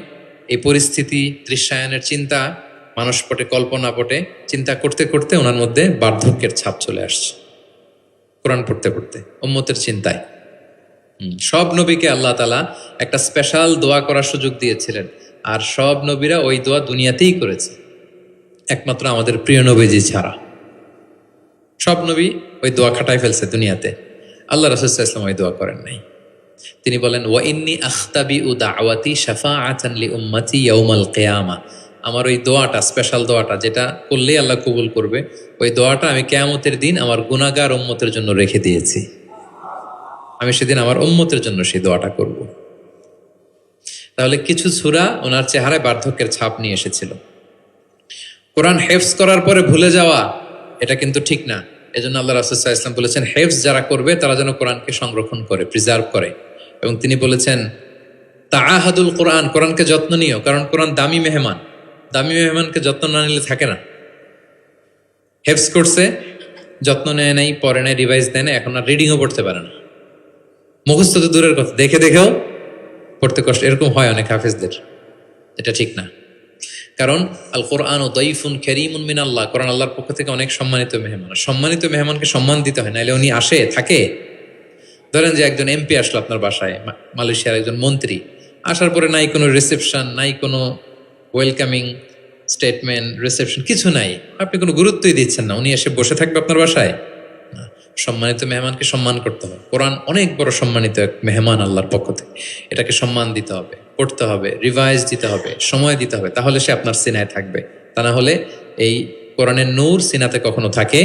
এই পরিস্থিতি দৃশ্যায়নের চিন্তা মানুষ পটে, কল্পনা পটে চিন্তা করতে করতে ওনার মধ্যে বার্ধক্যের ছাপ চলে আসছে কোরআন পড়তে পড়তে, উম্মতের চিন্তায়। সব নবীকে আল্লাহ তাআলা একটা স্পেশাল দোয়া করার সুযোগ দিয়েছিলেন, আর সব নবীরা ওই দোয়া দুনিয়াতেই করেছে, একমাত্র আমাদের প্রিয় নবীজি ছাড়া। সব নবী ওই দোয়া খাটায় ফেলছে দুনিয়াতে, আল্লাহ রাসূল সাল্লাল্লাহু আলাইহি ওয়াসাল্লাম ওই দোয়া করেন নাই। তিনি বলেন, ওয়া ইন্নী আখতাবিউ দাওয়াতি শাফাআতান লি উম্মতি ইয়াউমাল কিয়ামা। আমার ওই দোয়াটা, স্পেশাল দোয়াটা, যেটা করলেই আল্লাহ কবুল করবে, ওই দোয়াটা আমি কিয়ামতের দিন আমার গুনাহগার উম্মতের জন্য রেখে দিয়েছি। আমি সেদিন আমার উম্মতের জন্য সেই দোয়াটা করব। তাহলে কিছু সূরা ওনার চেহারায় বার্ধক্যের ছাপ নিয়ে এসেছিল। কোরআন হেফজ করার পরে ভুলে যাওয়া, এটা কিন্তু ঠিক না। এজন্য আল্লাহ রাসূল সাল্লাল্লাহু আলাইহি ওয়াসাল্লাম বলেছেন, হেফজ যারা করবে তারা যেন কোরআনকে সংরক্ষণ করে, প্রিজার্ভ করে। এবং তিনি বলেছেন, তাআহাদুল কোরআন, কোরআনকে যত্ন নিও, কারণ কোরআন দামি মেহমান, দামি মেহমানকে যত্ন না নিলে থাকে না। হেফজ করছে, যত্ন নেয় নাই, পড়ে নাই, রিভাইজ দেয় না, এখন আর রিডিংও পড়তে পারে না। মুখস্থ তো দূরের কথা, দেখে দেখেও পড়তে কষ্ট, এরকম হয় অনেক হাফেজদের। এটা ঠিক না, কারণ আল কোরআন ও দাইফুন কারীমুন মিনাল্লাহ, কোরআন আল্লাহর পক্ষ থেকে অনেক সম্মানিত মেহমান। সম্মানিত মেহমানকে সম্মান দিতে হয়, নাহলে উনি আসে থাকে। ধরেন যে একজন এমপি আসলো আপনার বাসায়, মালয়েশিয়ার একজন মন্ত্রী, আসার পরে নাই কোনো রিসেপশন, নাই কোনো ওয়েলকামিং স্টেটমেন্ট, রিসেপশন কিছু নাই, আপনি কোনো গুরুত্বই দিচ্ছেন না, উনি এসে বসে থাকবে আপনার বাসায়? না, সম্মানিত মেহমানকে সম্মান করতে হবে। কোরআন অনেক বড় সম্মানিত এক মেহমান আল্লাহর পক্ষ থেকে, এটাকে সম্মান দিতে হবে, পড়তে হবে, রিভাইজ দিতে হবে, সময় দিতে হবে, তাহলে সে আপনার সিনায় থাকবে। তা না হলে এই কোরআনের নূর সিনাতে কখনো থাকে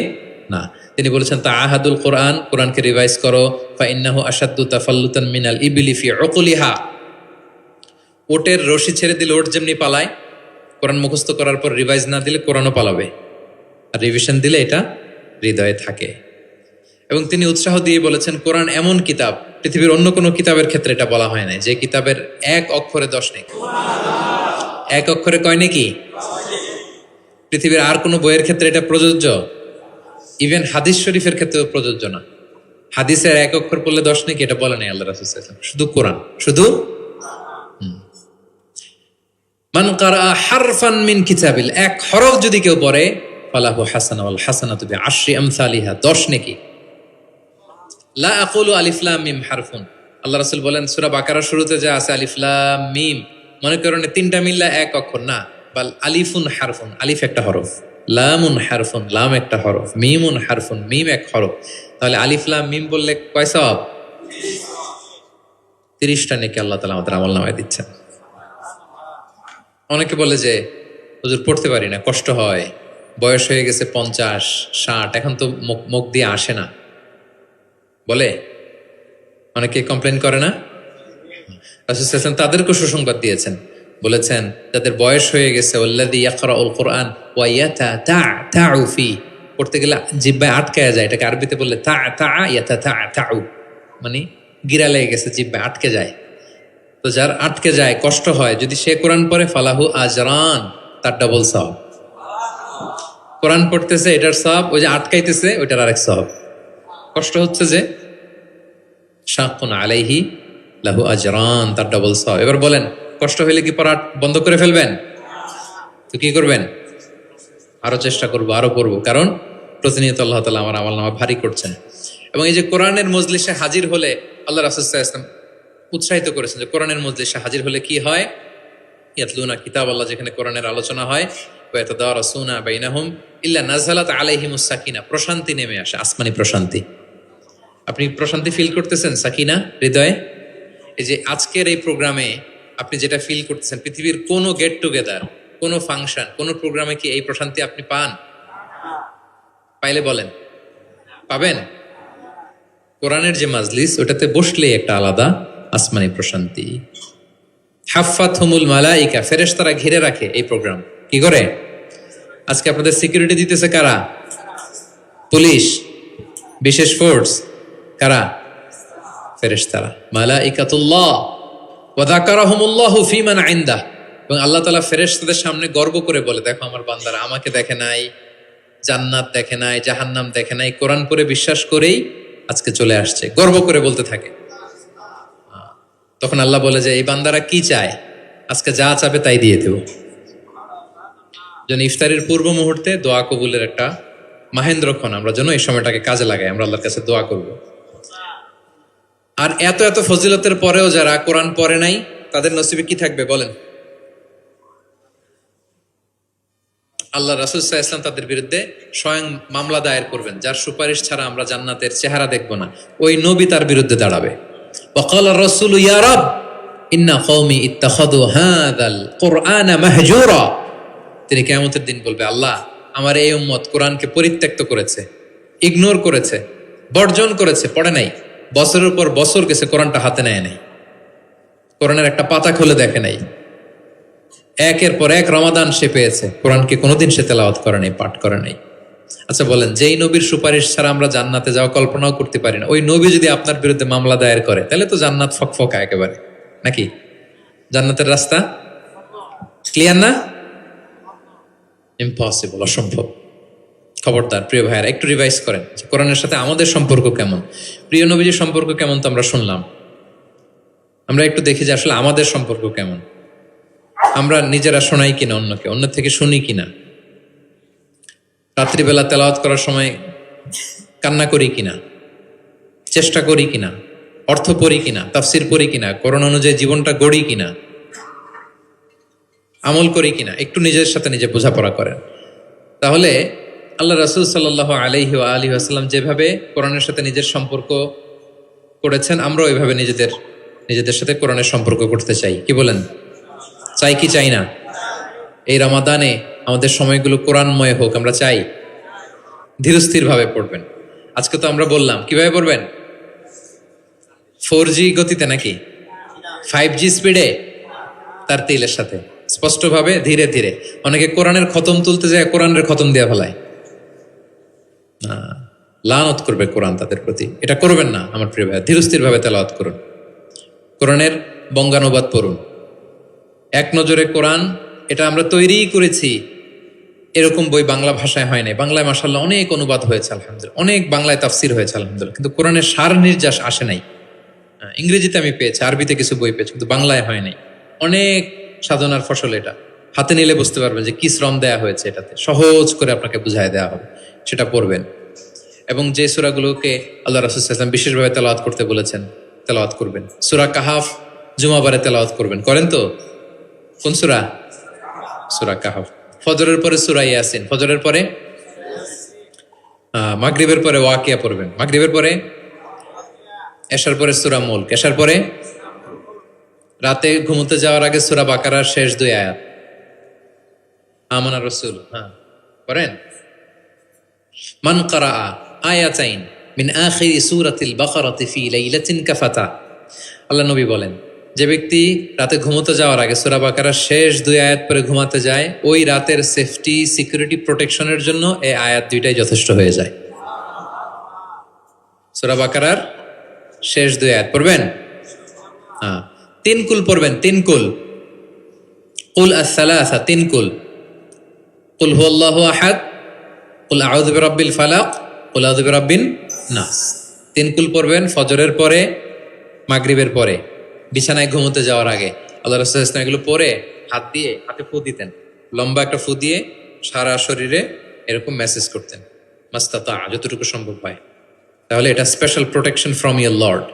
না। তিনি বলেছেন, তাআহাদুল কোরআন, কোরআনকে রিভাইজ করো, ফাইন্নাহু আশাদ্দু তাফাল্লুতান মিনাল ইবলি ফি উকুলিহা। ওটের রশি ছেড়ে দিলে ওট যেমনি পালায়, কোরআন মুখস্থ করার পর রিভাইজ না দিলে কোরআনও পালাবে, আর রিভিশন দিলে এটা হৃদয়ে থাকে। এবং তিনি উৎসাহ দিয়ে বলেছেন, কোরআন এমন কিতাব, পৃথিবীর অন্য কোনো কিতাবের ক্ষেত্রে এটা বলা হয় না, যে কিতাবের এক অক্ষরে 10 নেকি। এক অক্ষরে কয় নেকি? পৃথিবীর আর কোনো বইয়ের ক্ষেত্রে এটা প্রযোজ্য? ইভেন হাদিস শরীফের ক্ষেত্রেও প্রযোজ্য না। হাদিসের এক অক্ষর পড়লে 10 নেকি, এটা বলে নাই আল্লাহ রাসূল সাল্লাল্লাহু আলাইহি ওয়াসাল্লাম, শুধু কোরআন, শুধু মান কারা হারফান মিন কিতাবিল, এক হরফ যদি কেউ পড়ে, ফালাহু হাসানা ওয়াল হাসানাতু বিআশরি আমসালিহা, 10 নেকি। লা আকুলু আলিফ লাম মিম হারফুন, আল্লাহ রাসূল বলেন সূরা বাকারার শুরুতে যা আছে আলিফ লাম মিম, মনে করেন তিনটা মিললা এক অক্ষর না, বাল আলিফুন হারফুন, আলিফ একটা হরফ, লামুন হারফুন, লাম একটা হরফ, মিমুন হারফুন, মিম এক হরফ। তাহলে আলিফ লাম মিম বললে কয় সওয়াব? 30টা নেকি আল্লাহ তাআলা আমাদের আমলনামায় দিচ্ছেন। অনেকে বলে যে হুজুর পড়তে পারি না, কষ্ট হয়, বয়স হয়ে গেছে 50, 60, এখন তো মুখ দিয়ে আসে না, বলে অনেকে কমপ্লেন করে না। রাসূল সাল্লাল্লাহু আলাইহি ওয়াসাল্লাম তাদেরকে সুসংবাদ দিয়েছেন, বলেছেন যাদের বয়স হয়ে গেছে, ওয়াল্লাযী ইয়াকরাউল কোরআন ওয়া ইয়াতাতাউ ফি, পড়তে গেলে জিহ্বায় আটকায়া যায়, এটাকে আরবিতে বললে ইয়াতাতাউ, মানে গিরা লেগে গেছে, জিহ্বায় আটকে যায়। তো যার আটকে যায়, কষ্ট হয়, যদি সে কোরআন পড়ে, ফালাহু আজরান, তার ডাবল সওয়াব। কোরআন পড়তেছে এটার সওয়াব, ওই যে আটকাইতেছে ওইটার আরেক সওয়াব। কষ্ট হচ্ছে যে, শাকুন আলাইহি লাহু আজরান, তার ডাবল সওয়াব। এবার বলেন, কষ্ট হইলে কি পড়া বন্ধ করে ফেলবেন? তো কি করবেন? আরো চেষ্টা করবো, আরো পড়বো, কারণ প্রতিনিয়ত আল্লাহ তাআলা আমার আমলনামা ভারী করছেন। এবং এই যে কোরআনের মজলিসে হাজির হলে, আল্লাহ রাসূল সাল্লাল্লাহু আলাইহি ওয়াসাল্লাম উৎসাহিত করেছেন যে কোরআনের মজলিসে হাজির হলে কি হয়, ইয়াতলুনা কিতাবাল্লাহ, যেখানে কোরআনের আলোচনা হয়, ওয়া ইয়াতাদারাসুনা বাইনাহুম ইল্লা নাযালাত আলাইহিমুস সাকিনা, প্রশান্তি নেমে আসে, আসমানি প্রশান্তি। আপনি প্রশান্তি ফিল করতেছেন সাকিনা হৃদয়ে? এই যে আজকের এই প্রোগ্রামে আপনি যেটা ফিল করতেছেন, পৃথিবীর কোনো গেট টুগেদার, কোনো ফাংশন, কোনো প্রোগ্রামে কি এই প্রশান্তি আপনি পান? পাইলে বলেন, পাবেন? কোরআনের যে মাজলিস, ওটাতে বসলে একটা আলাদা আসমানি প্রশান্তি। হাফাতহুমুল মালাইকা, ফেরেশতারা ঘিরে রাখে এই প্রোগ্রাম। কি করে? আজকে আপনাদের সিকিউরিটি দিতেছে কারা? পুলিশ, বিশেষ ফোর্স, কারা? ফেরেশতারা, মালাইকাতুল্লাহ। ওয়া যাকারাহুমুল্লাহু ফীমান ইনদাহ, এবং আল্লাহ তাআলা ফেরেশতাদের সামনে গর্ব করে বলে, দেখো আমার বান্দারা আমাকে দেখে নাই, জান্নাত দেখে নাই, জাহান্নাম দেখে নাই, কোরআন পড়ে বিশ্বাস করেই আজকে চলে আসছে, গর্ব করে বলতে থাকে। তখন আল্লাহ বলে যে এই বান্দারা কি চায়, আজকে যা চাবে তাই দিয়ে দেব। যেন ইফতারির পূর্ব মুহূর্তে দোয়া কবুলের একটা মাহেন্দ্রক্ষণ, আমরা যেন এই সময়টাকে কাজে লাগাই, আমরা আল্লাহর কাছে দোয়া করব। আর এত এত ফজিলতের পরেও যারা কোরআন পড়ে নাই তাদের নসিবে কি থাকবে বলেন? আল্লাহ রাসূল সাল্লাল্লাহু আলাইহি ওয়াসাল্লাম তাদের বিরুদ্ধে স্বয়ং মামলা দায়ের করবেন, যার সুপারিশ ছাড়া আমরা জান্নাতের চেহারা দেখব না। ওই নবী তার বিরুদ্ধে দাঁড়াবে। ওয়াকালা রাসূলু ইয়া রাব ইন্না কওমি ইত্তাখাযু হাযাল কুরআনা মাহজুরা। তিনি কিয়ামতের দিন বলবে, আল্লাহ আমার এই উম্মত কোরআনকে পরিত্যক্ত করেছে, ইগনোর করেছে, বর্জন করেছে, পড়ে নাই। বছরের পর বছর গেছে, কোরআনটা হাতে নেয় নাই, কোরআনের একটা পাতা খুলে দেখে নাই। একের পর এক রমাদান সে পেয়েছে, কোরআনকে কোনোদিন সে তেলাওয়াত করে নাই, পাঠ করে নাই। আচ্ছা বলেন, যেই নবীর সুপারিশ ছাড়া আমরা জান্নাতে যাওয়া কল্পনাও করতে পারি না, ওই নবী যদি আপনার বিরুদ্ধে মামলা দায়ের করে, তাহলে তো জান্নাত ফকফকা একেবারে, নাকি? জান্নাতের রাস্তা ক্লিয়ার না? ইম্পসিবল, অসম্ভব। খবরদার প্রিয় ভাইয়ারা, একটু রিভাইজ করেন কোরআনের সাথে আমাদের সম্পর্ক কেমন, প্রিয় নবীজির সম্পর্ক কেমন তো আমরা শুনলাম। আমরা একটু দেখি যে আসলে আমাদের সম্পর্ক কেমন। আমরা নিজেরা শোনাই কিনা অন্যকে, অন্য থেকে শুনি কিনা, রাত্রিবেলা তেলাওয়াত করার সময় কান্না করি কিনা, চেষ্টা করি কিনা, অর্থ পড়ি কিনা, তাফসির পড়ি কিনা, কোরআন অনুযায়ী জীবনটা গড়ি কিনা, আমল করি কিনা, একটু নিজের সাথে নিজে বোঝাপড়া করেন। তাহলে আল্লাহ রাসূল সাল্লাল্লাহু আলাইহি ওয়া আলিহি ওয়াসাল্লাম যেভাবে কোরআনের সাথে নিজের সম্পর্ক করেছেন, আমরাও এইভাবে নিজেদের সাথে কোরআনের সম্পর্ক করতে চাই। কি বলেন? চাই কি চাই না? এই রমাদানে আমাদের সময়গুলো কোরআনময় হোক, আমরা চাই। ধীরস্থির ভাবে পড়বেন। আজকে তো আমরা বললাম কিভাবে পড়বেন, 4G গতিতে নাকি 5G স্পিডে, তার তিলের সাথে স্পষ্টভাবে ধীরে ধীরে। অনেকে কোরআনের খতম তুলতে যায়, কোরআনের খতম দেওয়া ফেলায়, লানত করবে কোরআন তাদের প্রতি। এটা করবেন না আমার প্রিয় ভাই, ধীরস্থির ভাবে তেলাওয়াত করুন, কোরআনের বঙ্গানুবাদ পড়ুন। এক নজরে কোরআন, এটা আমরা তৈরিই করেছি, এরকম বই বাংলা ভাষায় হয় নাই। বাংলায় মাশাআল্লাহ অনেক অনুবাদ হয়েছে আলহামদুলিল্লাহ, অনেক বাংলায় তাফসির হয়েছে আলহামদুলিল্লাহ, কিন্তু কোরআনের সার নির্যাস আসে নাই। ইংরেজিতে আমি পেয়েছি, আরবিতে কিছু বই পেয়েছি, কিন্তু বাংলায় হয় নাই। অনেক সাধনার ফসল এটা, হাতে নিলে বুঝতে পারবেন যে কি শ্রম দেয়া হয়েছে এটাতে, সহজ করে আপনাকে বুঝায় দেওয়া হবে, সেটা পড়বেন। এবং যে সূরাগুলোকে আল্লাহ রাসূল সাল্লাল্লাহু আলাইহি ওয়াসাল্লাম বিশেষভাবে তেলাওয়াত করতে বলেছেন, তেলাওয়াত করবেন। সূরা কাহাফ জুমাবারে তেলাওয়াত করবেন, করেন তো? কোন সূরা? সূরা কাহাফ। ফজরের পরে সূরা ইয়াসিন, ফজরের পরে মাগরিবের পরে ওয়াকিয়া পড়বেন, মাগরিবের পরে এশার পরে সূরা মুলক, এশার পরে রাতে ঘুমোতে যাওয়ার আগে সূরা বাকারার শেষ 2 আয়াত, আমানা রাসূল, করেন। মান ক্বারাআ আয়াতাইন মিন আখিরি সূরাতিল বাকারাতি ফি লাইলাতিন কাফাতা। আল্লাহ নবী বলেন, যে ব্যক্তি রাতে ঘুমোতে যাওয়ার আগে সূরা বাকারার শেষ 2 আয়াত পরে ঘুমাতে যায়, ওই রাতের সেফটি, সিকিউরিটি, প্রোটেকশনের জন্য এই আয়াত 2টাই যথেষ্ট হয়ে যায়। সূরা বাকারার শেষ 2 আয়াত পড়বেন। 3 কুল পড়বেন, 3 কুল। কুল আস-সালাসা, 3 কুল। কুল হুয়াল্লাহু আহাদ, কুল আউযু বিরাব্বিল ফালাক, কুল আউযু বিরাব্বিন নাস। 3 কুল পড়বেন ফজরের পরে, মাগরিবের পরে, বিছানায় ঘুমোতে যাওয়ার আগে। আল্লাহ রাসূল সাল্লাল্লাহু আলাইহি ওয়াসাল্লাম এগুলো পরে হাতে ফু দিতেন, লম্বা একটা ফু দিয়ে সারা শরীরে এরকম মেসেজ করতেন, মাস্তাতা, যতটুকু সম্ভব হয়। তাহলে এটা special protection from your Lord.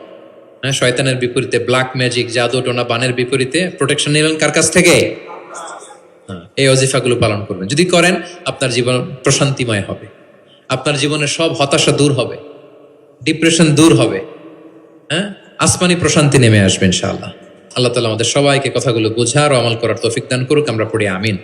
শয়তানের বিপরীতে, ব্ল্যাক ম্যাজিক, জাদু টোনা বানের বিপরীতে প্রোটেকশন নিলেন কার কাছ থেকে? এই ওজিফাগুলো পালন করবেন। যদি করেন, আপনার জীবন প্রশান্তিময় হবে, আপনার জীবনের সব হতাশা দূর হবে, ডিপ্রেশন দূর হবে, আসমানি প্রশান্তি নেমে আসবে ইনশাআল্লাহ। আল্লাহ তাআলা আমাদের সবাইকে কথাগুলো বোঝার ও আমল করার তৌফিক দান করুক। আমরা পড়ি আমিন।